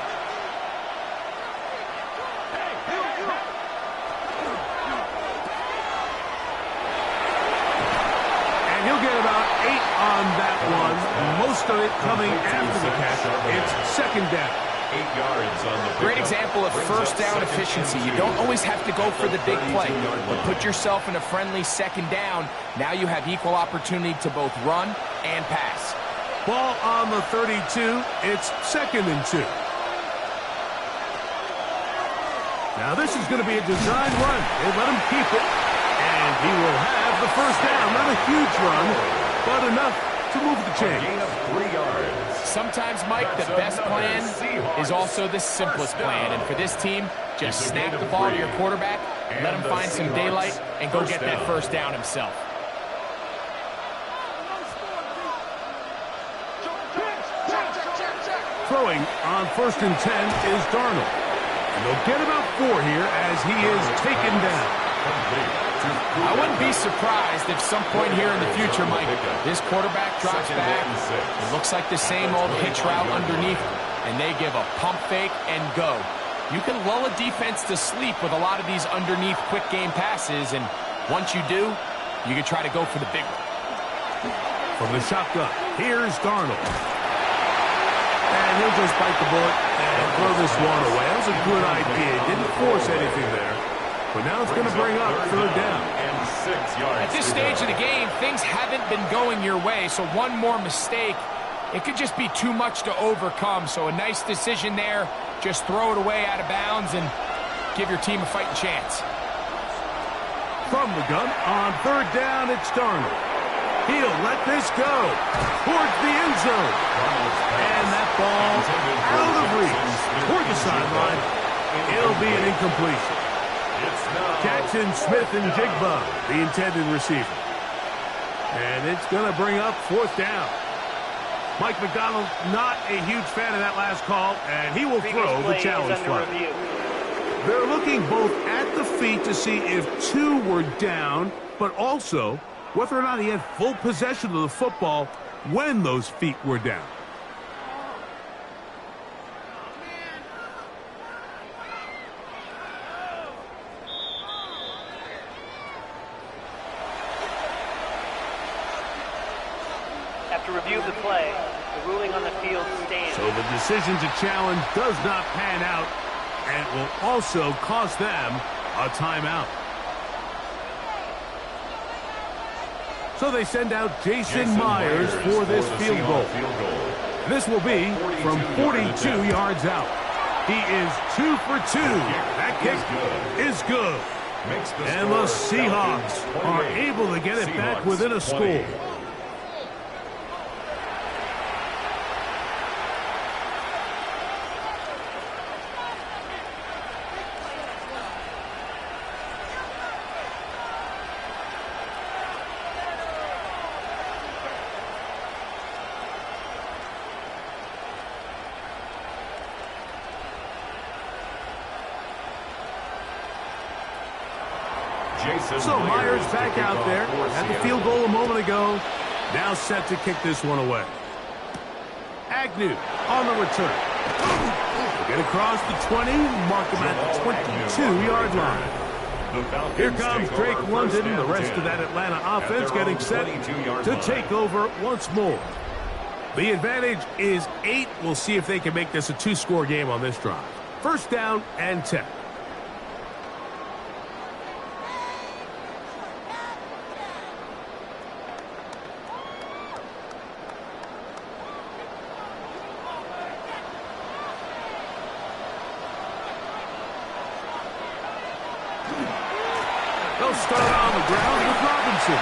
And he'll get about 8 on that one. Most of it coming after the catch. It's 2nd down. 8 yards on the Great example of first down efficiency. You don't always have to go for the big play, but put yourself in a friendly 2nd down. Now you have equal opportunity to both run and pass. Ball on the 32. It's 2nd and 2. Now this is going to be a design run. They let him keep it, and he will have the first down. Not a huge run, but enough to move the chain. Gain of 3 yards. Sometimes, Mike, the best plan is also the simplest plan. And for this team, just snap the ball to your quarterback, let him find some daylight, and go get that first down himself. Throwing on 1st and 10 is Darnold. And they'll get about 4 here as he is taken down. I wouldn't be surprised if some point here in the future, Mike, this quarterback drops back. It looks like the same old hitch route underneath, and they give a pump fake and go. You can lull a defense to sleep with a lot of these underneath quick game passes, and once you do, you can try to go for the big one. From the shotgun, here's Darnold. And he'll just bite the bullet and throw this one away. That was a good idea. Didn't force anything there. But now it's going to bring up 3rd down. And 6 yards. At this stage of the game, things haven't been going your way, so one more mistake, it could just be too much to overcome. So a nice decision there. Just throw it away out of bounds and give your team a fighting chance. From the gun, on 3rd down, it's Darnold. He'll let this go towards the end zone. And that ball out of reach toward the sideline. It'll be an incompletion. Jackson, Smith, and Jigba, the intended receiver. And it's going to bring up 4th down. Mike McDonald, not a huge fan of that last call, and he will throw the challenge flag. They're looking both at the feet to see if 2 were down, but also whether or not he had full possession of the football when those feet were down. After review of the play, the ruling on the field stands. So the decision to challenge does not pan out, and it will also cost them a timeout. So they send out Jason Myers for this field goal. This will be from 42 yards out. He is 2 for 2. That kick is good. And the Seahawks are able to get it back within a score. So Myers back out there, had the field goal a moment ago, now set to kick this one away. Agnew on the return. Get across the 20, mark him at the 22-yard line. Here comes Drake London, the rest of that Atlanta offense getting set to take over once more. The advantage is 8. We'll see if they can make this a 2-score game on this drive. 1st down and 10. They'll start on the ground with Robinson.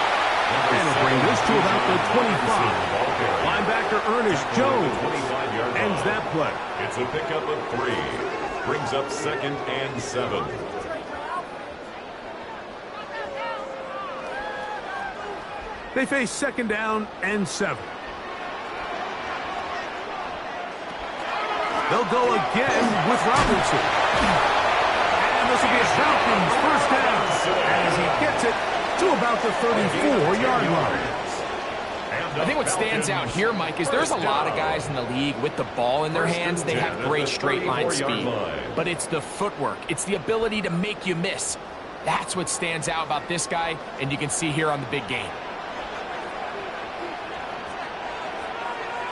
And he'll bring this to about the 25. Linebacker Ernest Jones ends that play. It's a pickup of 3. brings up 2nd and 7. They face 2nd down and 7. They'll go again with Robinson. And this will be a Falcons first down as he gets it to about the 34-yard line. I think what stands out here, Mike, is there's a lot of guys in the league with the ball in their hands. They have great straight line speed. But it's the footwork. It's the ability to make you miss. That's what stands out about this guy, and you can see here on the big game.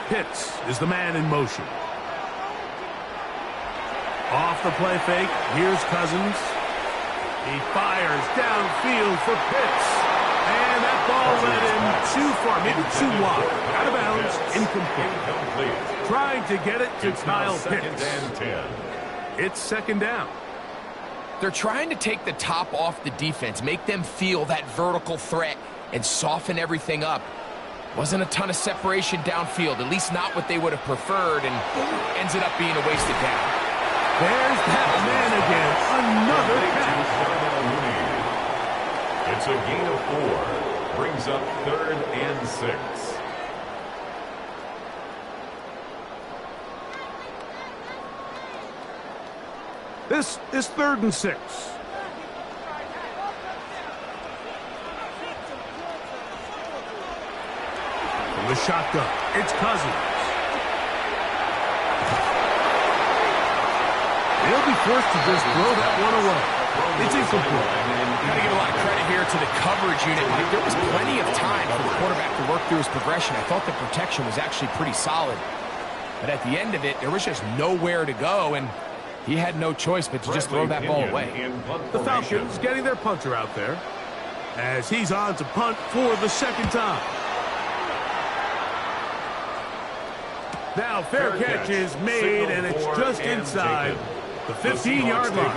Pitts is the man in motion. Off the play fake, here's Cousins. He fires downfield for Pitts. And that ball led him too far, maybe too wide. Out of bounds, incomplete. Trying to get it to Kyle Pitts. It's 2nd down. They're trying to take the top off the defense, make them feel that vertical threat, and soften everything up. Wasn't a ton of separation downfield, at least not what they would have preferred, and ended up being a wasted down. There's that man again. Another catch. It's a gain of 4. Brings up 3rd and 6. This is 3rd and 6. From the shotgun, it's Cousins. They'll be forced to just throw that one away. It's incomplete. Got to give a lot of credit here to the coverage unit. Like, there was plenty of time for the quarterback to work through his progression. I thought the protection was actually pretty solid. But at the end of it, there was just nowhere to go, and he had no choice but to just throw that ball away. The Falcons getting their punter out there as he's on to punt for the 2nd time. Now fair catch is made, and it's just inside the 15-yard line.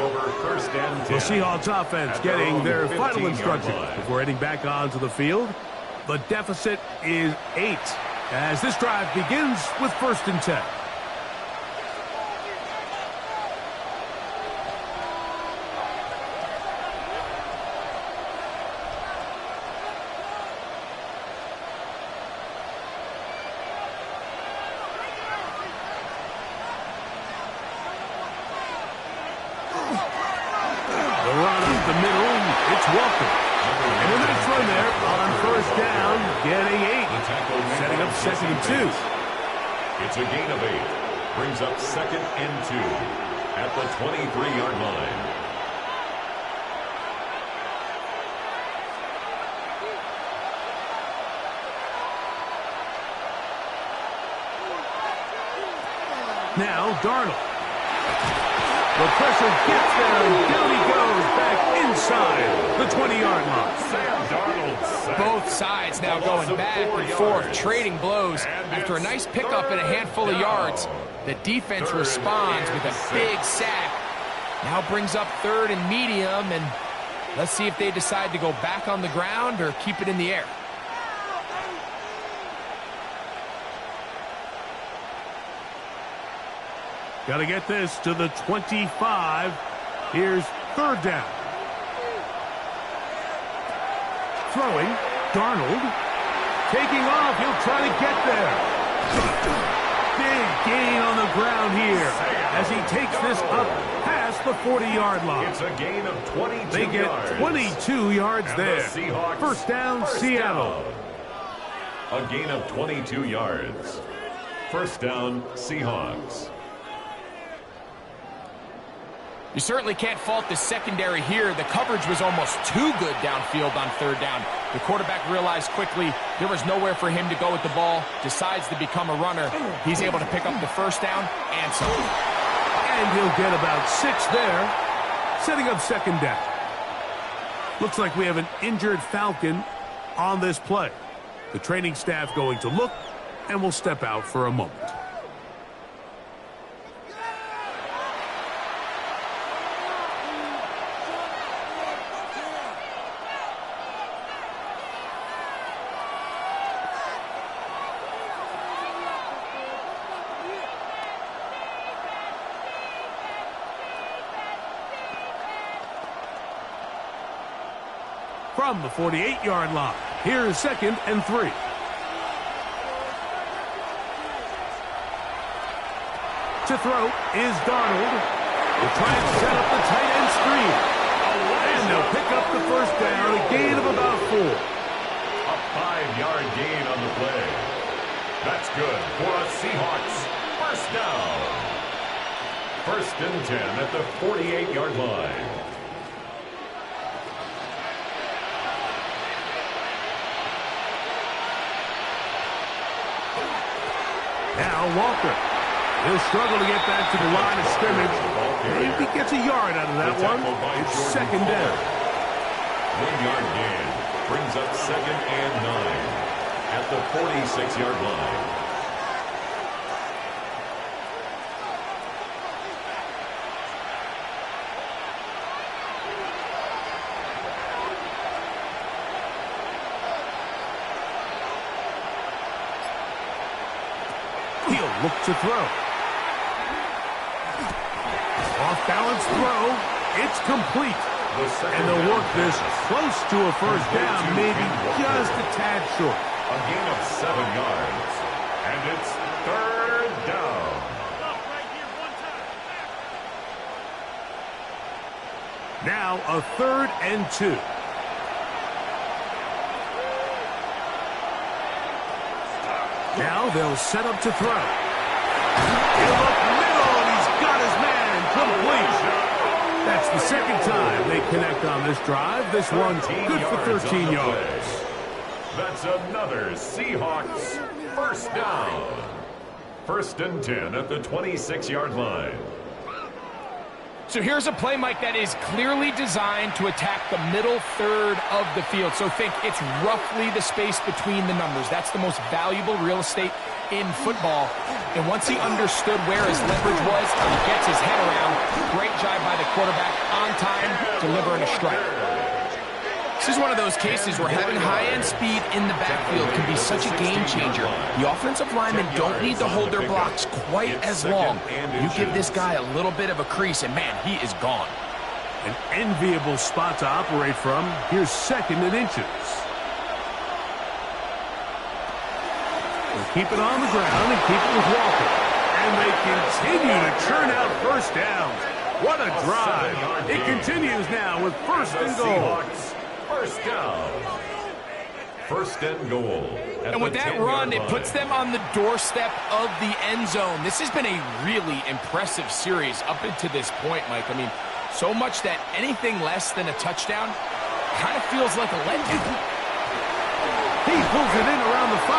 The Seahawks offense getting their final instructions before heading back onto the field. The deficit is 8 as this drive begins with 1st and 10. Setting up 2nd and 2. It's a gain of 8. Brings up 2nd and 2 at the 23-yard line. Now Darnold. The pressure gets there, and down he goes back inside the 20-yard line. Sam Darnold. Both sides now going back and forth, trading blows. After a nice pickup and a handful of yards, the defense responds with a big sack. Now brings up 3rd and medium, and let's see if they decide to go back on the ground or keep it in the air. Got to get this to the 25. Here's 3rd down. Throwing, Darnold. Taking off, he'll try to get there. Big gain on the ground here as he takes this up past the 40-yard line. It's a gain of 22 They get 22 yards there. 1st down, Seattle. A gain of 22 yards. 1st down, Seahawks. You certainly can't fault the secondary here. The coverage was almost too good downfield on 3rd down. The quarterback realized quickly there was nowhere for him to go with the ball, decides to become a runner. He's able to pick up the 1st down and some. And he'll get about 6 there, setting up 2nd down. Looks like we have an injured Falcon on this play. The training staff going to look, and will step out for a moment. from the 48-yard line. Here's 2nd and 3. To throw is Darnold. They'll try and set up the tight end screen. And they'll pick up the first down, a gain of about 4. A 5-yard gain on the play. That's good for a Seahawks first down. 1st and 10 at the 48-yard line. Now Walker. He'll struggle to get back to the line of scrimmage. Maybe gets a yard out of that one. It's 2nd down. 1-yard gain brings up 2nd and 9 at the 46-yard line. He'll look to throw. Off-balance throw. It's complete. And they'll work this close to a first down, maybe just a tad short. A gain of 7 yards. And it's 3rd down. Now a 3rd and 2. Now they'll set up to throw. He'll look middle, and he's got his man complete. That's the 2nd time they connect on this drive. This one's good for 13 yards. That's another Seahawks first down. 1st and 10 at the 26-yard line. So here's a play, Mike, that is clearly designed to attack the middle third of the field. So think it's roughly the space between the numbers. That's the most valuable real estate in football. And once he understood where his leverage was, he gets his head around. Great job by the quarterback on time, delivering a strike. This is one of those cases where having high-end speed in the backfield can be such a game changer. The offensive linemen don't need to hold their blocks quite as long. You give this guy a little bit of a crease, and man, he is gone. An enviable spot to operate from. Here's 2nd and inches. They'll keep it on the ground and keep it with Walker. And they continue to churn out first downs. What a drive. It continues now with 1st and goal. First down. 1st and goal. And with that run, it puts them on the doorstep of the end zone. This has been a really impressive series up until this point, Mike. I mean, so much that anything less than a touchdown kind of feels like a letdown. He pulls it in around the 5.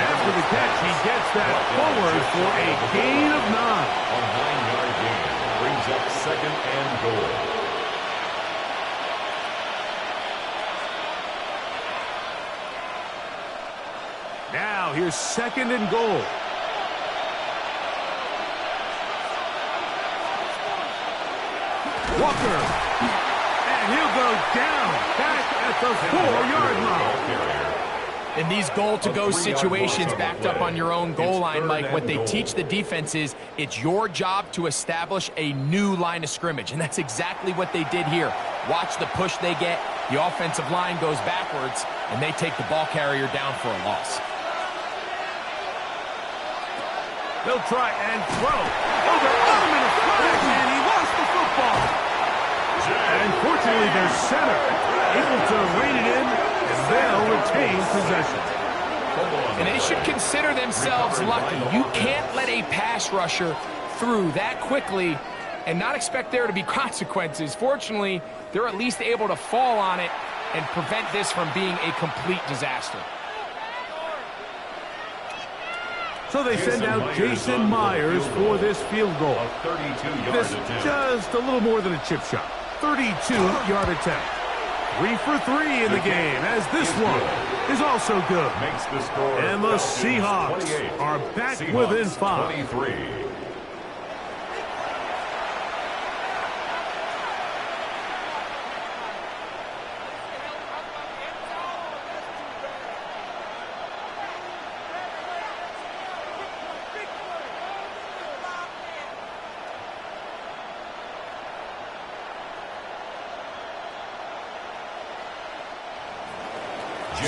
After the catch, he gets that forward for a gain of 9. A 9-yard gain brings up 2nd and goal. Now, here's 2nd and goal. Walker. And he'll go down back at the 4-yard line. In these goal-to-go situations backed up on your own goal line, Mike, what they teach the defense is it's your job to establish a new line of scrimmage, and that's exactly what they did here. Watch the push they get. The offensive line goes backwards, and they take the ball carrier down for a loss. They'll try and throw. Oh, they're on him in a flag, and he lost the football. And fortunately, their center able to rein it in, and they'll retain possession. And they should consider themselves lucky. You can't let a pass rusher through that quickly and not expect there to be consequences. Fortunately, they're at least able to fall on it and prevent this from being a complete disaster. So they send out Jason Myers for this field goal. This just a little more than a chip shot. 32-yard attempt. 3 for 3 in the game, as this one is also good. And the Seahawks are back within 5. 23.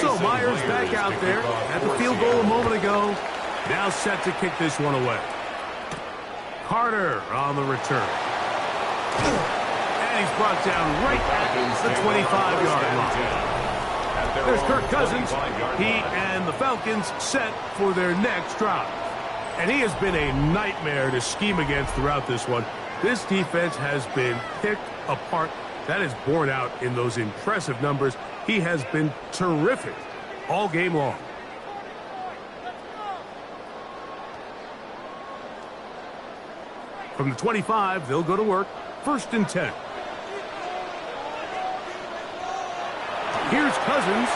So Myers back out there at the field goal a moment ago. Now set to kick this one away. Carter on the return. And he's brought down right at the 25-yard line. There's Kirk Cousins. He and the Falcons set for their next drive. And he has been a nightmare to scheme against throughout this one. This defense has been picked apart. That is borne out in those impressive numbers. He has been terrific all game long. From the 25, they'll go to work. 1st and 10. Here's Cousins.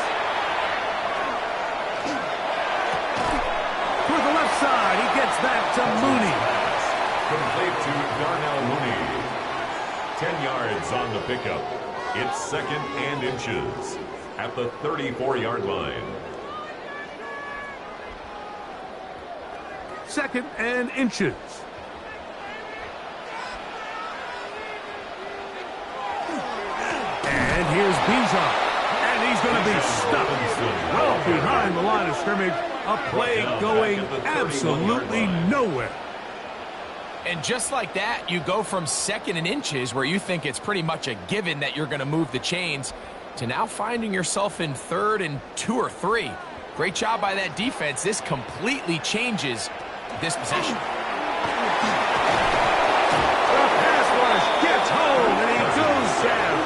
Toward the left side, he gets that to Mooney. Complete to Darnell Mooney. 10 yards on the pickup. It's 2nd and inches at the 34-yard line. 2nd and inches. And here's Bijan. And he's going to be stuck well behind the line of scrimmage. A play going absolutely nowhere. And just like that, you go from 2nd and inches, where you think it's pretty much a given that you're going to move the chains, to now finding yourself in 3rd and 2 or 3. Great job by that defense. This completely changes this possession. The pass rush gets home, and he goes down.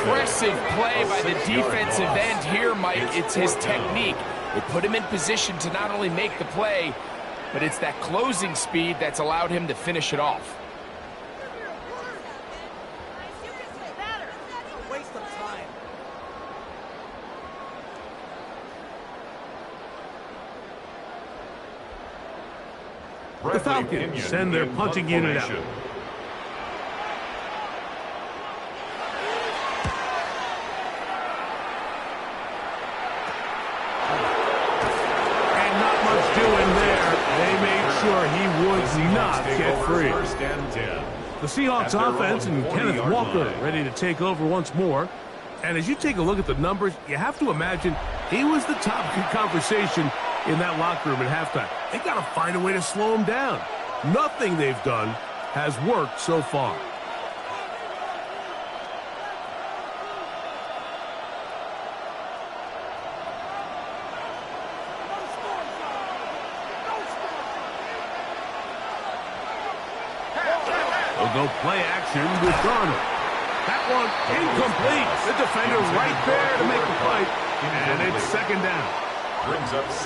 Impressive play by the defensive end here, Mike. It's his technique. It put him in position to not only make the play, but it's that closing speed that's allowed him to finish it off. The Falcons send their punting unit out. And not much doing there. They made sure he would not get free. The Seahawks offense and Kenneth Walker ready to take over once more. And as you take a look at the numbers, you have to imagine he was the topic of conversation in that locker room at halftime. They got to find a way to slow him down. Nothing they've done has worked so far. They'll go play action with Darnold. That one incomplete. The defender right there to make the play. And it's 2nd down.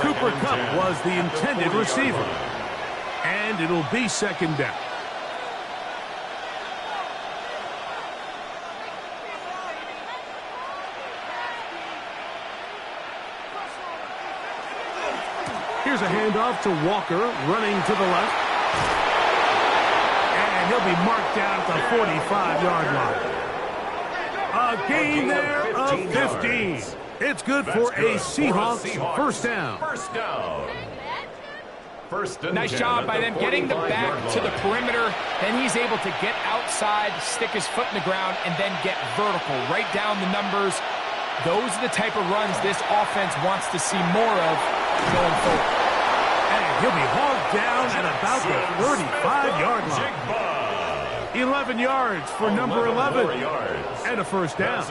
Cooper Kupp was the intended receiver. And it'll be 2nd down. Here's a handoff to Walker, running to the left. And he'll be marked down at the 45-yard line. A gain there of 15. It's good for a Seahawks 1st down. Nice job by them getting the back to the perimeter. Then he's able to get outside, stick his foot in the ground, and then get vertical. Right down the numbers. Those are the type of runs this offense wants to see more of going forward. And he'll be hauled down at about the 35-yard line. 11 yards for number 11. And a 1st down.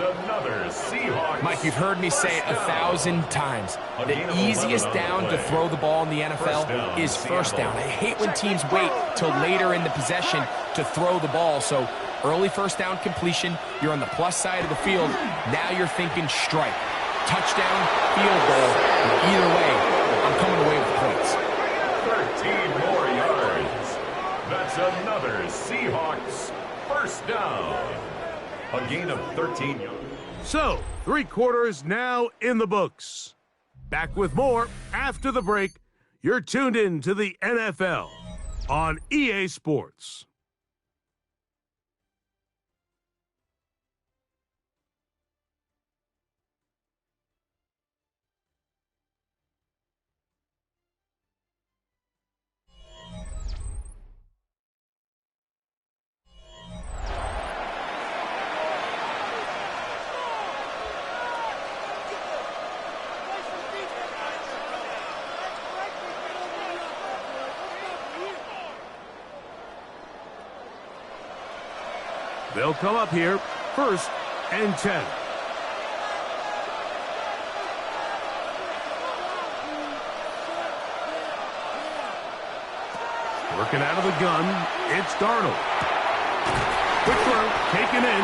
Mike, you've heard me say it 1,000 times. The easiest down to throw the ball in the NFL is 1st down. I hate when teams wait till later in the possession to throw the ball. So early 1st down completion, you're on the plus side of the field. Now you're thinking strike. Touchdown, field goal. Either way, I'm coming away with points. 13 more yards. That's another Seahawks 1st down. A gain of 13 yards. So, 3 quarters now in the books. Back with more after the break. You're tuned in to the NFL on EA Sports. They'll come up here, 1st and 10. Working out of the gun, it's Darnold. Quick throw, taken in,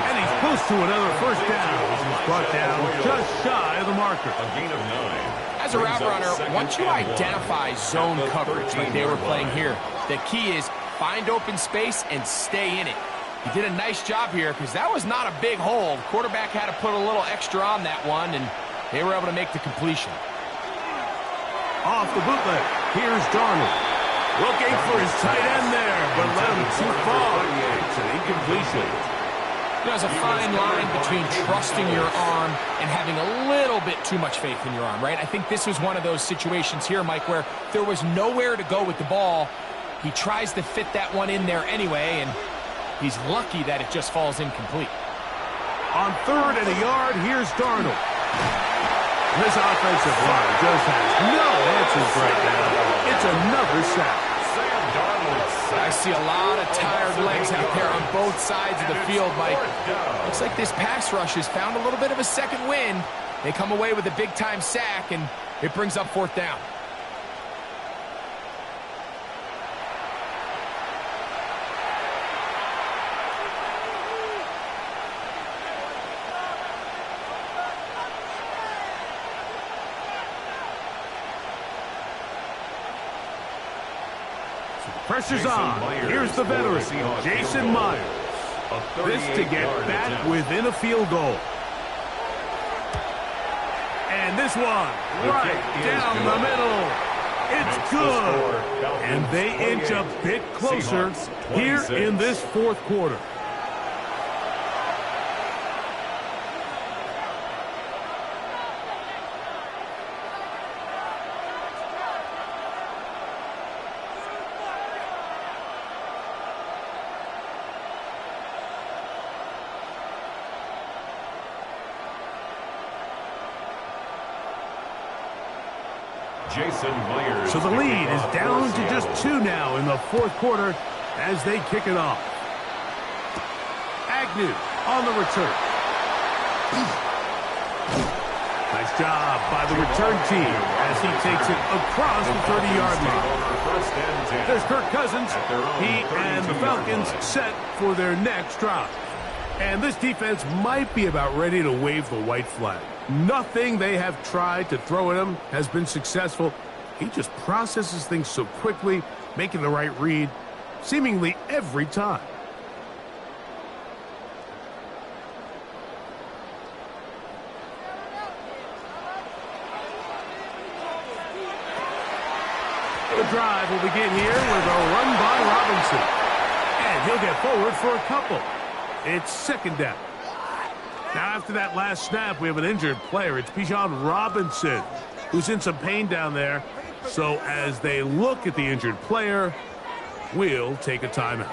and he's close to another first down. He's brought down just shy of the marker. A gain of 9. As a route runner, once you identify zone coverage like they were playing here, the key is find open space and stay in it. He did a nice job here because that was not a big hole. Quarterback had to put a little extra on that one, and they were able to make the completion. Off the bootleg, here's Darnold. Looking for his tight end there, but let him too far. It's an incompletion. There's a fine line between trusting your arm and having a little bit too much faith in your arm, right? I think this was one of those situations here, Mike, where there was nowhere to go with the ball. He tries to fit that one in there anyway, and he's lucky that it just falls incomplete. On 3rd and a yard, here's Darnold. This offensive line just has no answers right now. It's another sack. I see a lot of tired legs out there on both sides of the field, Mike. Looks like this pass rush has found a little bit of a second wind. They come away with a big-time sack, and it brings up 4th down. Pressure's on. Here's the veteran, Jason Myers. This to get back within a field goal. And this one, right down the middle. It's good. And they inch a bit closer here in this 4th quarter. Jason Myers. So the lead is down to just 2 now in the 4th quarter as they kick it off. Agnew on the return. Nice job by the return team as he takes it across the 30-yard line. There's Kirk Cousins. He and the Falcons set for their next drive. And this defense might be about ready to wave the white flag. Nothing they have tried to throw at him has been successful. He just processes things so quickly, making the right read, seemingly every time. The drive will begin here with a run by Robinson. And he'll get forward for a couple. It's 2nd down. Now, after that last snap, we have an injured player. It's Bijan Robinson, who's in some pain down there. So as they look at the injured player, we'll take a timeout.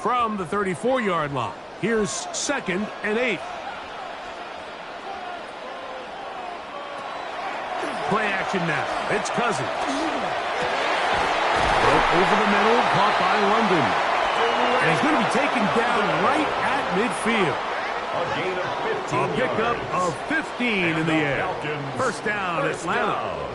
From the 34-yard line, here's 2nd and 8. Play action now. It's Cousins. Over the middle, caught by London. And he's going to be taken down right at midfield. A pickup of 15 in the air. 1st down, Atlanta.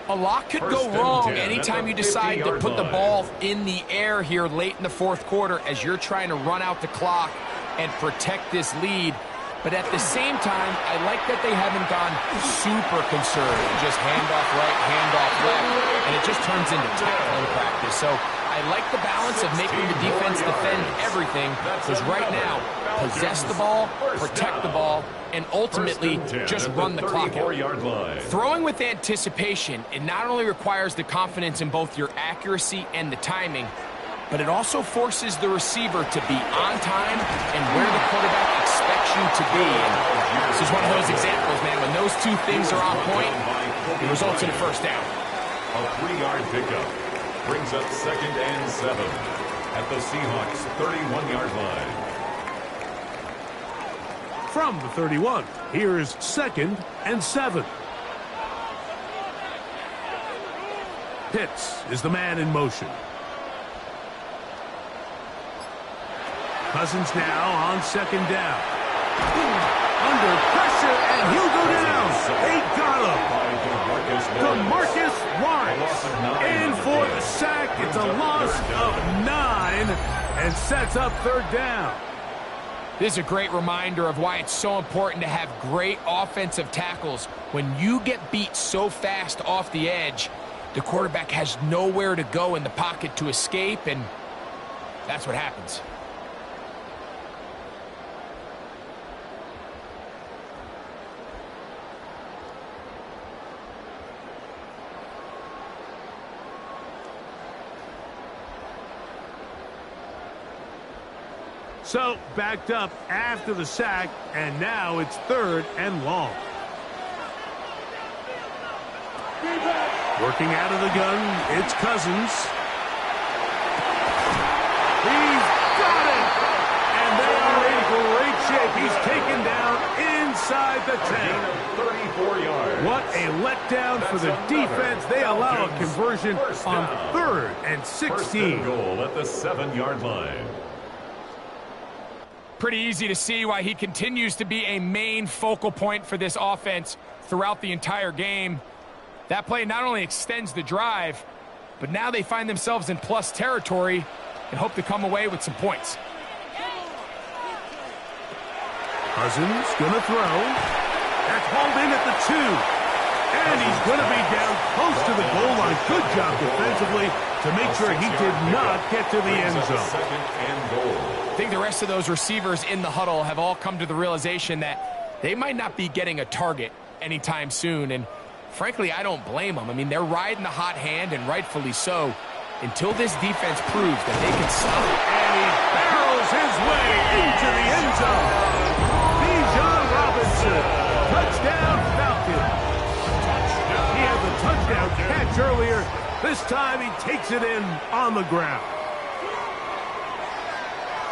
A lot could go wrong anytime you decide to put the ball in the air here late in the 4th quarter as you're trying to run out the clock and protect this lead. But at the same time, I like that they haven't gone super conservative. Just handoff right, handoff left, and it just turns into tackling practice. So I like the balance of making the defense defend everything, because right now, possess the ball, protect the ball, and ultimately just run the clock out. Throwing with anticipation, it not only requires the confidence in both your accuracy and the timing, but it also forces the receiver to be on time and where the quarterback expects you to be. And this is one of those examples, man. When those two things are on point, it results in a 1st down. A 3-yard pickup. brings up 2nd and 7 at the Seahawks 31-yard line. From the 31, here's 2nd and 7. Pitts is the man in motion. Cousins now on 2nd down. Under pressure, and he'll go down. They got him. DeMarcus Lawrence in for the sack. It's a loss of 9 and sets up 3rd down. This is a great reminder of why it's so important to have great offensive tackles. When you get beat so fast off the edge, the quarterback has nowhere to go in the pocket to escape, and that's what happens. So, backed up after the sack, and now it's 3rd and long. Working out of the gun, it's Cousins. He's got it! And they are in great shape. He's taken down inside the 10. 34 yards. What a letdown for the defense. They allow a conversion on 3rd and 16. First and goal at the 7-yard line. Pretty easy to see why he continues to be a main focal point for this offense throughout the entire game. That play not only extends the drive, but now they find themselves in plus territory and hope to come away with some points. Cousins gonna throw. That's hauled in at the 2. And he's gonna be down close to the goal line. Good job defensively to make sure he did not get to the end zone. 2nd and goal. I think the rest of those receivers in the huddle have all come to the realization that they might not be getting a target anytime soon, and frankly, I don't blame them. I mean, they're riding the hot hand, and rightfully so, until this defense proves that they can stop it. And he barrels his way into the end zone. Bijan Robinson, touchdown Falcons. He had the touchdown catch earlier. This time he takes it in on the ground.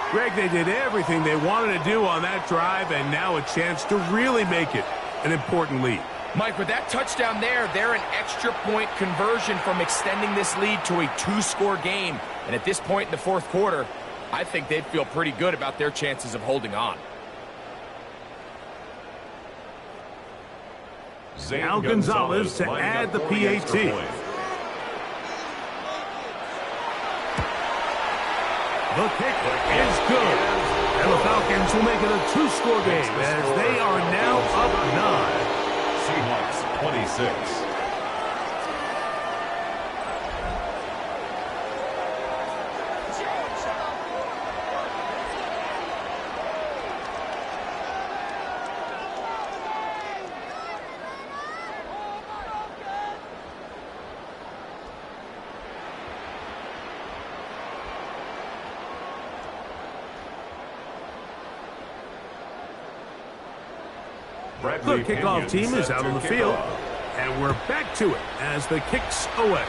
Greg, they did everything they wanted to do on that drive, and now a chance to really make it an important lead. Mike, with that touchdown there, they're an extra point conversion from extending this lead to a 2-score game. And at this point in the 4th quarter, I think they'd feel pretty good about their chances of holding on. Now Gonzalez to add the PAT. The kick is good. And the Falcons will make it a 2-score game as they are now up 9. Seahawks 26. The kickoff team is out on the field, and we're back to it as the kick's away.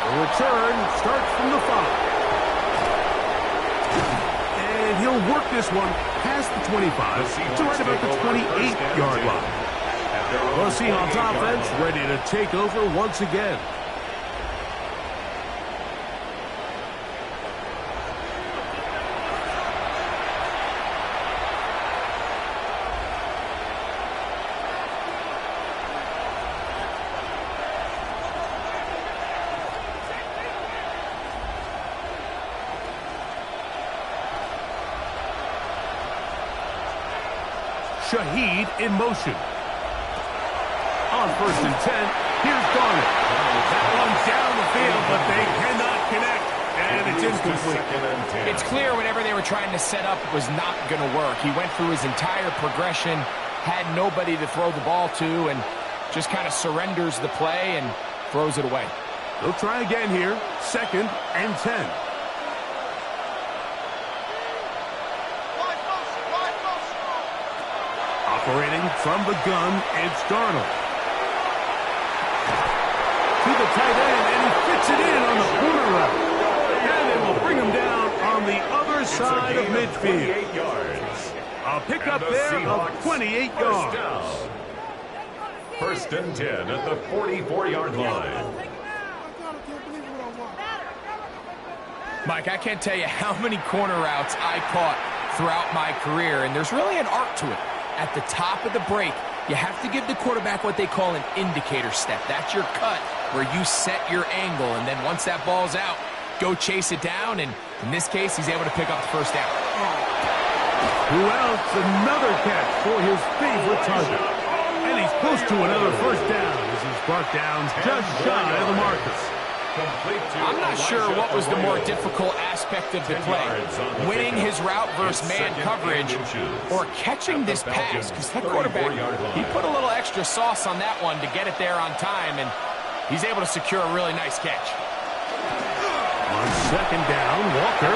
The return starts from the 5. And he'll work this one past the 25 to right about the 28-yard line. The Seahawks offense ready to take over once again. Shaheed in motion. On 1st and 10, here's Garner. That one down the field, but they cannot connect, and it's incomplete. It's clear whatever they were trying to set up was not going to work. He went through his entire progression, had nobody to throw the ball to, and just kind of surrenders the play and throws it away. They'll try again here, 2nd and 10. Operating from the gun, it's Darnold. To the tight end, and he fits inside of midfield. 28 yards. A pickup And the there Seahawks of 28 first yards. down. First and 10 at the 44-yard line. Mike, I can't tell you how many corner routes I caught throughout my career, and there's really an art to it. At the top of the break, you have to give the quarterback what they call an indicator step. That's your cut where you set your angle, and then once that ball's out, go chase it down, and in this case, he's able to pick up the first down. Who else? Another catch for his favorite target. And he's close to another first down as he's brought down just shy of the marker. I'm not sure what was the more difficult aspect of the play, winning his route versus man coverage or catching this pass, because that quarterback, he put a little extra sauce on that one to get it there on time, and he's able to secure a really nice catch. On second down, Walker.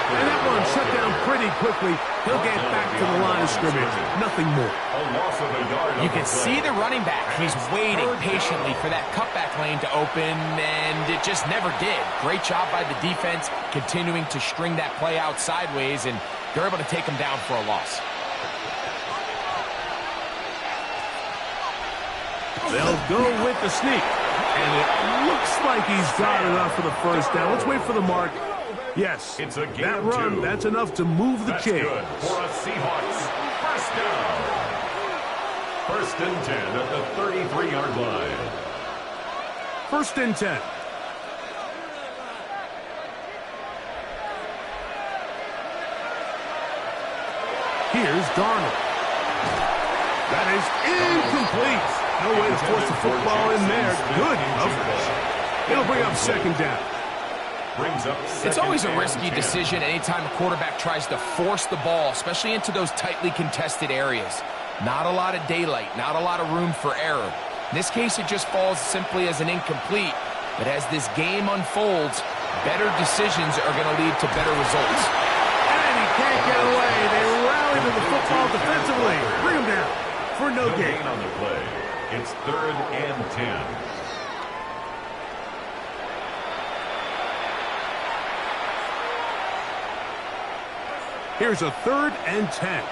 And that one shut down pretty quickly. He'll get back to the line of scrimmage. Nothing more. You can see the running back. He's waiting patiently for that cutback lane to open, and it just never did. Great job by the defense continuing to string that play out sideways, and they're able to take him down for a loss. They'll go with the sneak. And it looks like he's got enough for the first down. Let's wait for the mark. Yes, it's a that run, that's enough to move the chains. Good for a Seahawks first down. First and 10 at the 33-yard line. First and 10. Here's Darnold. That is incomplete. No way to force the football in there. Good coverage. It'll bring up second down. It's always a risky decision anytime a quarterback tries to force the ball, especially into those tightly contested areas. Not a lot of daylight, not a lot of room for error. In this case, it just falls simply as an incomplete. But as this game unfolds, better decisions are going to lead to better results. And he can't get away. They rally to the football defensively. Bring him down for no gain. On the play. It's 3rd and 10. Here's a 3rd and 10.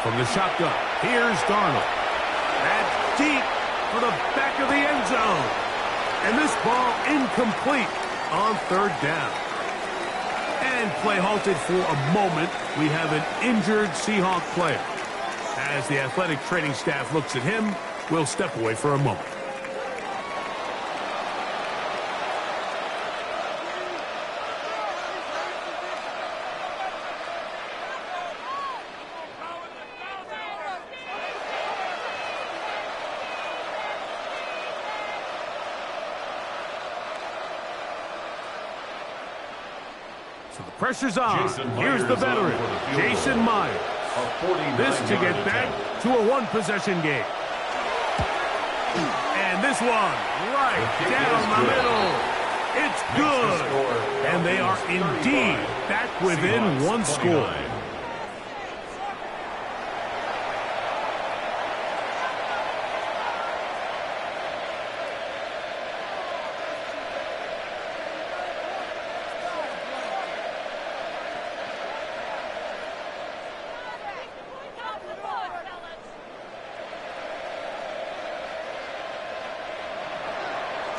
From the shotgun, here's Darnold. That's deep for the back of the end zone. And this ball incomplete on 3rd down. And play halted for a moment. We have an injured Seahawk player. As the athletic training staff looks at him, we'll step away for a moment. So the pressure's on. Here's the veteran, Jason Myers. This to get back to a one-possession game. And this one right down the middle. It's good. And they are indeed back within one score.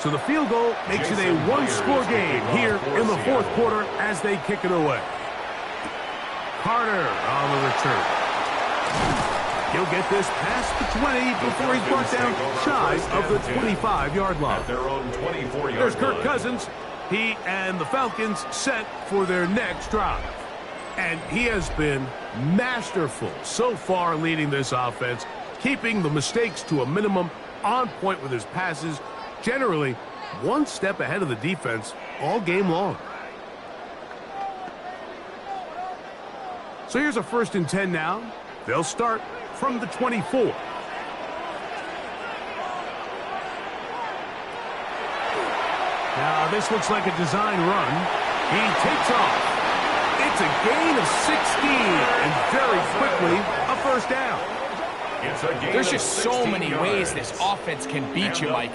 So the field goal makes it a one-score game here in the 4th quarter as they kick it away. Carter on the return. He'll get this past the 20 before he's brought down shy of the 25-yard line. There's Kirk Cousins. He and the Falcons set for their next drive. And he has been masterful so far leading this offense, keeping the mistakes to a minimum, on point with his passes, generally one step ahead of the defense all game long. So here's a 1st and 10 now. They'll start from the 24. Now this looks like a design run. He takes off. It's a gain of 16 and very quickly a first down. There's just so many ways this offense can beat you, Mike.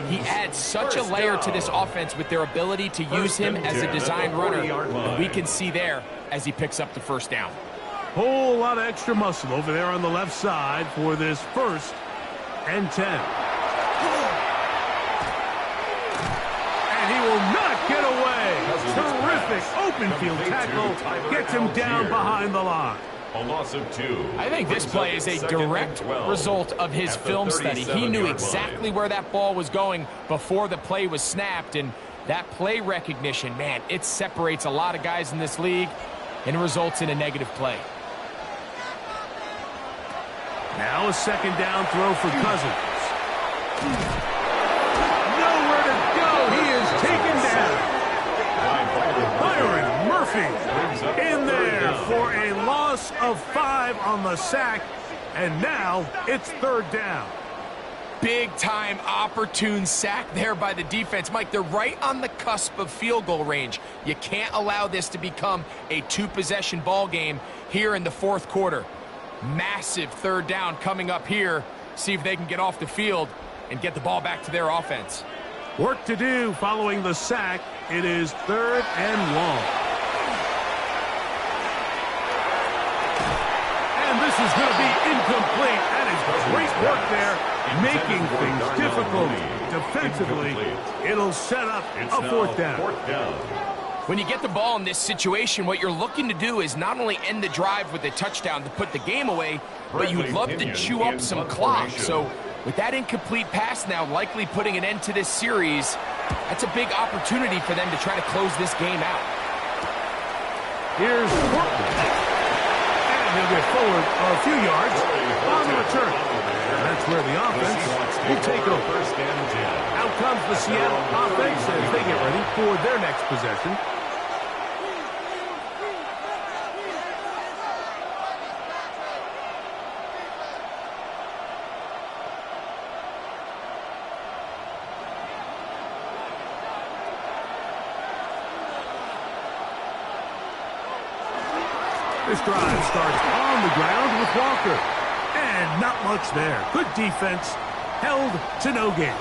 He adds such a layer to this offense with their ability to use him as a design runner. And we can see there as he picks up the first down. Whole lot of extra muscle over there on the left side for this 1st and 10. And he will not get away. Terrific open field tackle. Gets him down behind the line. A loss of 2. I think this play is a direct result of his film study. He knew exactly where that ball was going before the play was snapped, and that play recognition, man, it separates a lot of guys in this league and results in a negative play. Now a 2nd down throw for Cousins. Nowhere to go. He is taken down. Byron Murphy in there for a loss of 5 on the sack, and now it's 3rd down. Big-time opportune sack there by the defense. Mike, they're right on the cusp of field goal range. You can't allow this to become a 2-possession ball game here in the 4th quarter. Massive 3rd down coming up here. See if they can get off the field and get the ball back to their offense. Work to do following the sack. It is 3rd and long. And this is going to be incomplete. That is great work there, making things difficult defensively. It'll set up a 4th down. When you get the ball in this situation, what you're looking to do is not only end the drive with a touchdown to put the game away, but you'd love to chew up some clock. So with that incomplete pass now likely putting an end to this series, that's a big opportunity for them to try to close this game out. Here's Portland. And he'll get forward a few yards on the return. And that's where the offense will take over. Out comes the Seattle offense as they get ready for their next possession. This drive starts on the ground with Walker. And not much there. Good defense. Held to no gain.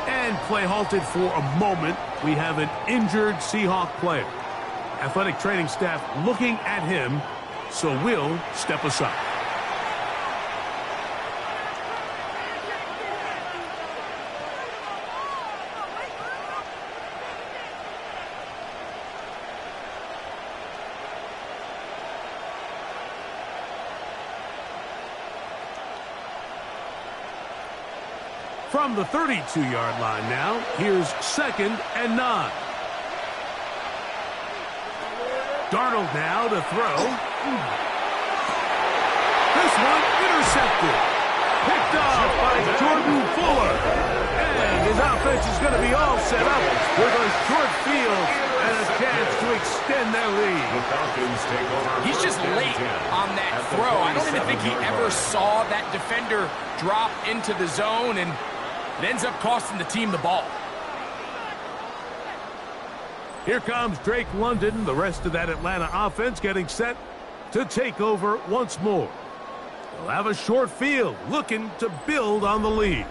And play halted for a moment. We have an injured Seahawk player. Athletic training staff looking at him, so we'll step aside. From the 32-yard line now, here's 2nd and 9. Darnold now to throw. This one intercepted. Picked off by Jordan Fuller. And his offense is going to be all set up with a short field and a chance to extend their lead. The Falcons take over. He's just late on that throw. I don't even think he ever saw that defender drop into the zone, and it ends up costing the team the ball. Here comes Drake London, the rest of that Atlanta offense getting set to take over once more. They'll have a short field, looking to build on the lead.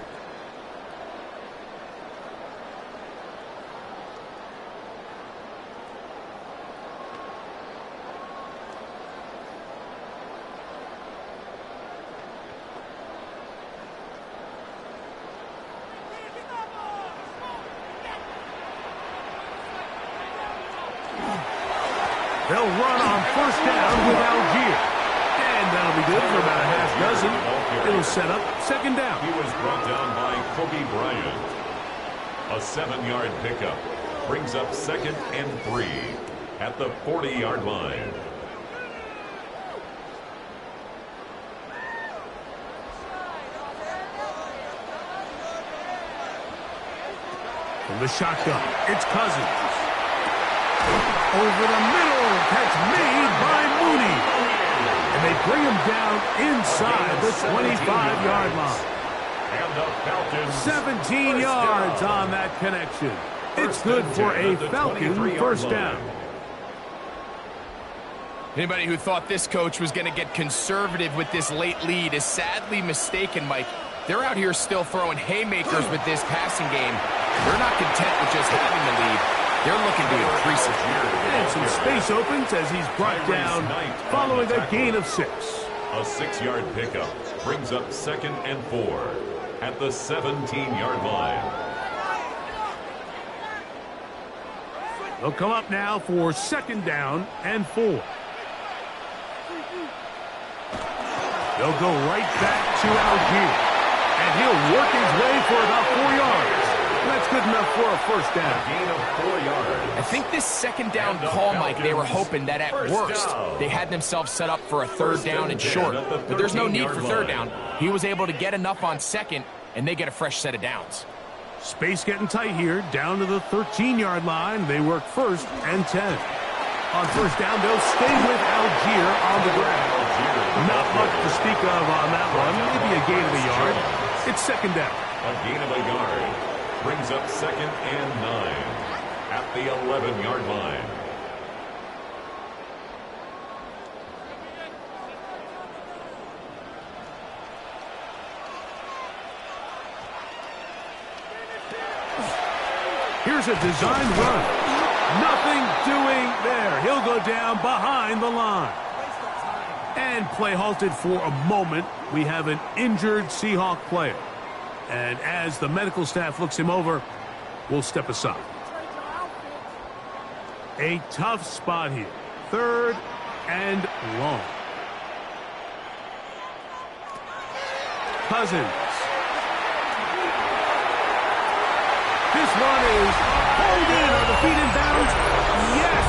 They'll run on 1st down with Algier. And that'll be good for about a half dozen. It'll set up 2nd down. He was brought down by Kobe Bryant. A 7-yard pickup brings up 2nd and 3 at the 40-yard line. From the shotgun, it's Cousins. Over the middle, catch made by Mooney. And they bring him down inside the 25-yard line. And the Falcons 17 yards on that connection. It's good for a Falcon 1st down. Anybody who thought this coach was going to get conservative with this late lead is sadly mistaken, Mike. They're out here still throwing haymakers with this passing game. They're not content with just having the lead. They're looking to increase it. And some space opens as he's brought down following a gain of 6. A 6-yard pickup brings up 2nd and 4 at the 17-yard line. They'll come up now for 2nd down and 4. They'll go right back to Algier. And he'll work his way for about 4 yards. That's good enough for a first down. A gain of 4 yards. I think this 2nd down call, Mike, they were hoping that at worst they had themselves set up for a 3rd down and short. But there's no need for 3rd down. He was able to get enough on 2nd, and they get a fresh set of downs. Space getting tight here, down to the 13-yard line. They work 1st and 10. On 1st down, they'll stay with Algier on the ground. Not much to speak of on that one. Maybe a gain of a yard. It's 2nd down. A gain of a yard brings up 2nd and 9 at the 11-yard line. Here's a designed run. Nothing doing there. He'll go down behind the line. And play halted for a moment. We have an injured Seahawk player. And as the medical staff looks him over, we'll step aside. A tough spot here. 3rd and long. Cousins. This one is pulled in on the feet in bounds. Yes!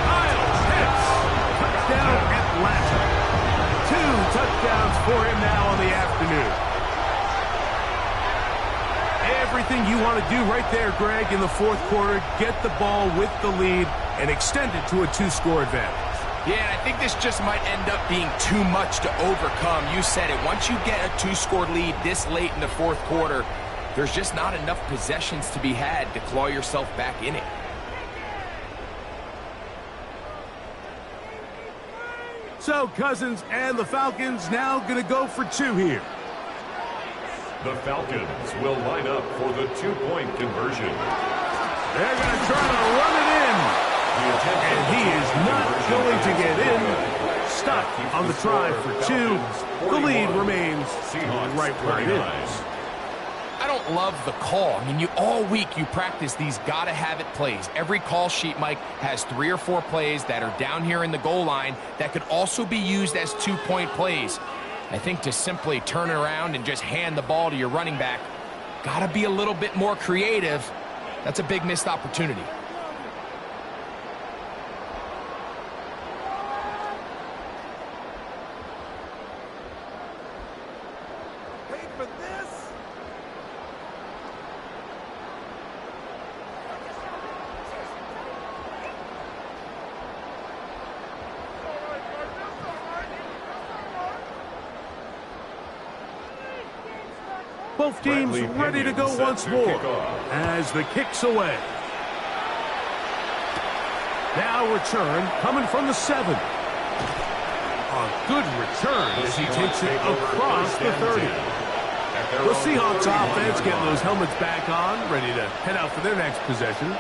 Kyle Pitts. Touchdown Atlanta. 2 touchdowns for him now on the afternoon. Everything you want to do right there, Greg, in the 4th quarter. Get the ball with the lead and extend it to a 2-score advantage. Yeah, and I think this just might end up being too much to overcome. You said it. Once you get a 2-score lead this late in the 4th quarter, there's just not enough possessions to be had to claw yourself back in it. So Cousins and the Falcons now going to go for 2 here. The Falcons will line up for the 2-point conversion. They're going to try to run it in. And he is not going to get in. Stuck on the try for 2. The lead remains right where it is. I don't love the call. I mean, all week you practice these gotta-have-it plays. Every call sheet, Mike, has 3 or 4 plays that are down here in the goal line that could also be used as 2-point plays. I think to simply turn it around and just hand the ball to your running back, gotta be a little bit more creative. That's a big missed opportunity. Wait for this. Both teams ready to go once more as the kick's away. Now return coming from the 7. A good return as he takes it across the 30. The Seahawks offense getting those helmets back on, ready to head out for their next possession.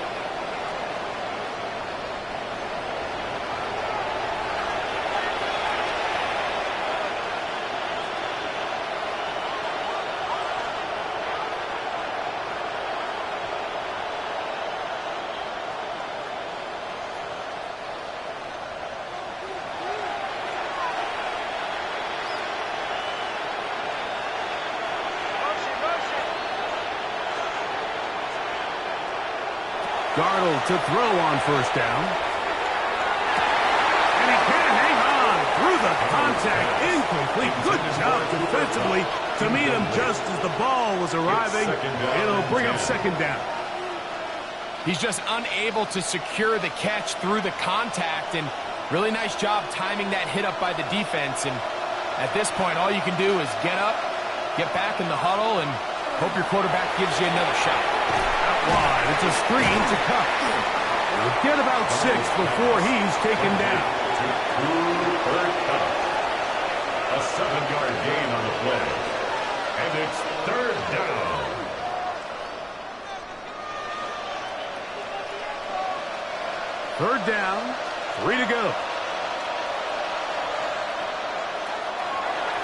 Darnold to throw on 1st down. And he can't hang on through the contact. Incomplete. Good job defensively to meet him just as the ball was arriving. It'll bring up 2nd down. He's just unable to secure the catch through the contact, and really nice job timing that hit up by the defense. And at this point, all you can do is get up, get back in the huddle, and hope your quarterback gives you another shot. Out wide, it's a screen to Cup. He'll get about 6 before he's taken down.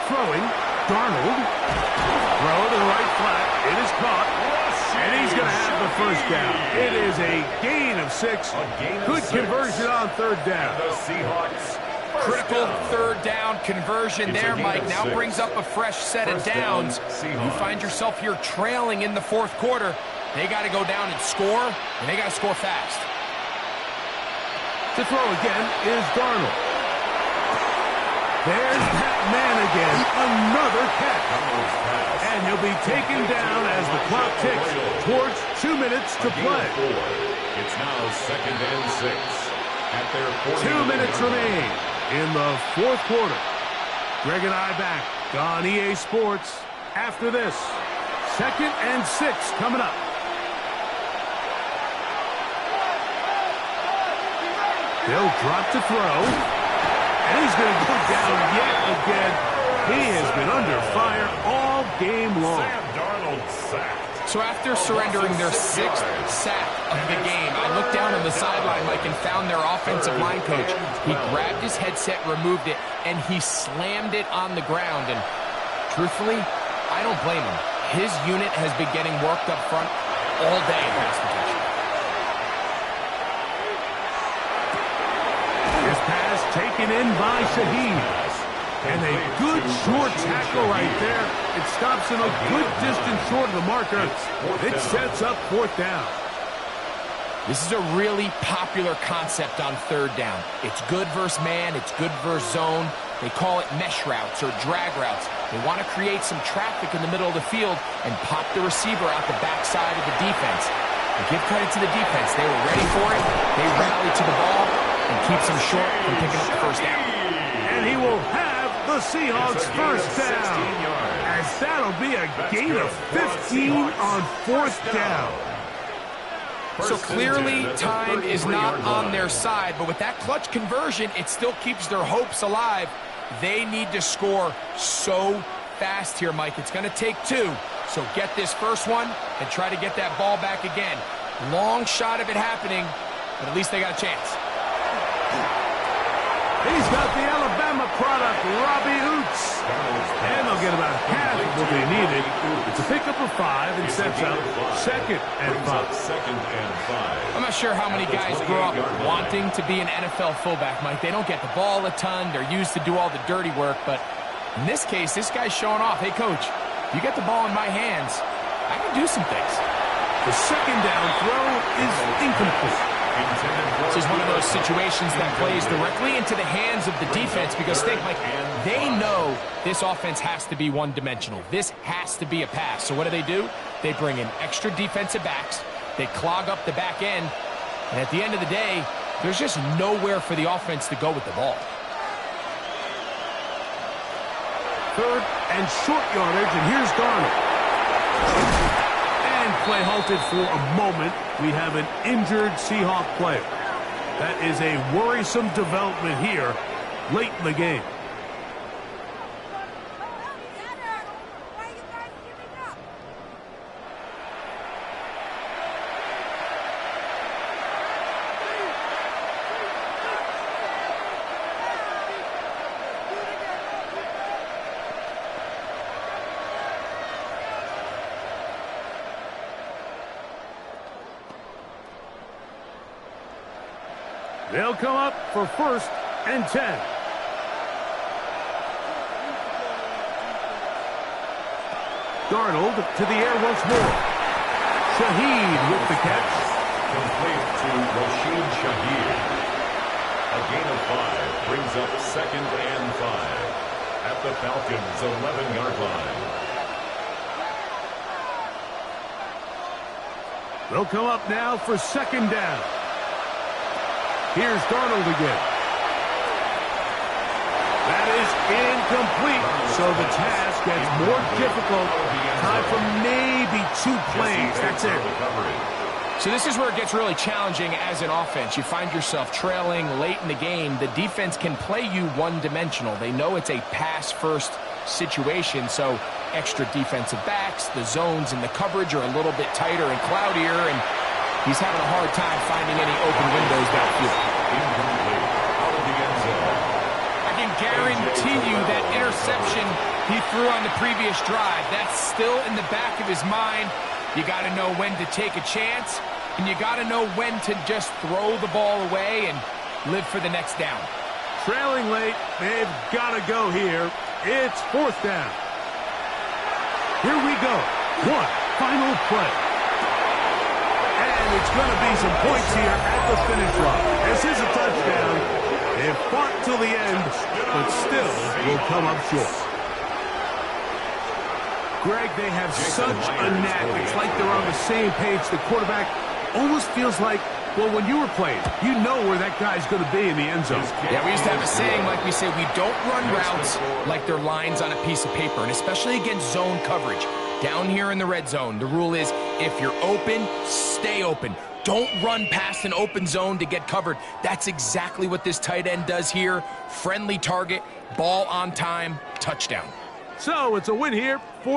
throwing. Darnold. Throw to the right flat. It is caught. And he's going to have the first down. It is a gain of 6. Good conversion on third down. The Seahawks. Critical third down conversion there, Mike. Now brings up a fresh set of downs. You find yourself here trailing in the fourth quarter. They got to go down and score, and they got to score fast. To throw again is Darnold. There's that man again. Another catch. And he'll be taken down as the clock ticks towards 2 minutes to play. It's now 2nd and 6. At their 2 minutes remain in the fourth quarter. Greg and I back on EA Sports after this. 2nd and 6 coming up. He'll drop to throw. And he's going to go down yet again. He has been under fire all game long. Sam Darnold sacked. So after surrendering their 6th sack of the game, I looked down on the sideline, Mike, and found their offensive line coach. He grabbed his headset, removed it, and he slammed it on the ground. And truthfully, I don't blame him. His unit has been getting worked up front all day in pass protection. This pass taken in by Shaheed. And a good short tackle right there. It stops him a good distance short of the marker. It sets up fourth down. This is a really popular concept on third down. It's good versus man. It's good versus zone. They call it mesh routes or drag routes. They want to create some traffic in the middle of the field and pop the receiver out the backside of the defense. And give credit to the defense. They were ready for it. They rallied to the ball and keeps him short from picking up the first down. And he will have the Seahawks first down. As that'll be a gain of 15 on fourth down. So clearly time is not on their side, but with that clutch conversion, it still keeps their hopes alive. They need to score so fast here, Mike. It's going to take 2. So get this first one and try to get that ball back again. Long shot of it happening, but at least they got a chance. He's got the Alabama product, Robbie Oots. And they'll get about half of what they needed. It's a pickup of 5 and sets up 2nd and 5. I'm not sure how many guys grow up wanting to be an NFL fullback, Mike. They don't get the ball a ton. They're used to do all the dirty work. But in this case, this guy's showing off. Hey, coach, you get the ball in my hands, I can do some things. The second down throw is incomplete. This is one of those situations that plays directly into the hands of the defense because think, like, they know this offense has to be one-dimensional. This has to be a pass. So what do? They bring in extra defensive backs. They clog up the back end. And at the end of the day, there's just nowhere for the offense to go with the ball. Third and short yardage, and here's Darnold. Play halted for a moment. We have an injured Seahawk player. That is a worrisome development here late in the game. They'll come up for 1st and 10. Darnold to the air once more. Shaheed with the catch. Complete to Rashid Shaheed. A gain of 5 brings up 2nd and 5 at the Falcons' 11-yard line. They'll come up now for 2nd down. Here's Darnold again. That is incomplete. So the task gets more difficult. Time for maybe 2 plays. That's it. So this is where it gets really challenging as an offense. You find yourself trailing late in the game. The defense can play you one-dimensional. They know it's a pass-first situation, so extra defensive backs, the zones and the coverage are a little bit tighter and cloudier, and he's having a hard time finding any open windows downfield. I can guarantee you that interception he threw on the previous drive. That's still in the back of his mind. You got to know when to take a chance, and you got to know when to just throw the ball away and live for the next down. Trailing late, they've got to go here. It's 4th down. Here we go. One final play. And it's going to be some points here at the finish line. This is a touchdown. They fought till the end, but still will come up short. Greg, they have such a knack. It's like they're on the same page. The quarterback almost feels like, well, when you were playing, you know where that guy's going to be in the end zone. Yeah, we used to have a saying, like we say, we don't run routes like they're lines on a piece of paper, and especially against zone coverage. Down here in the red zone, the rule is if you're open, stay open. Don't run past an open zone to get covered. That's exactly what this tight end does here. Friendly target, ball on time, touchdown. So it's a win here for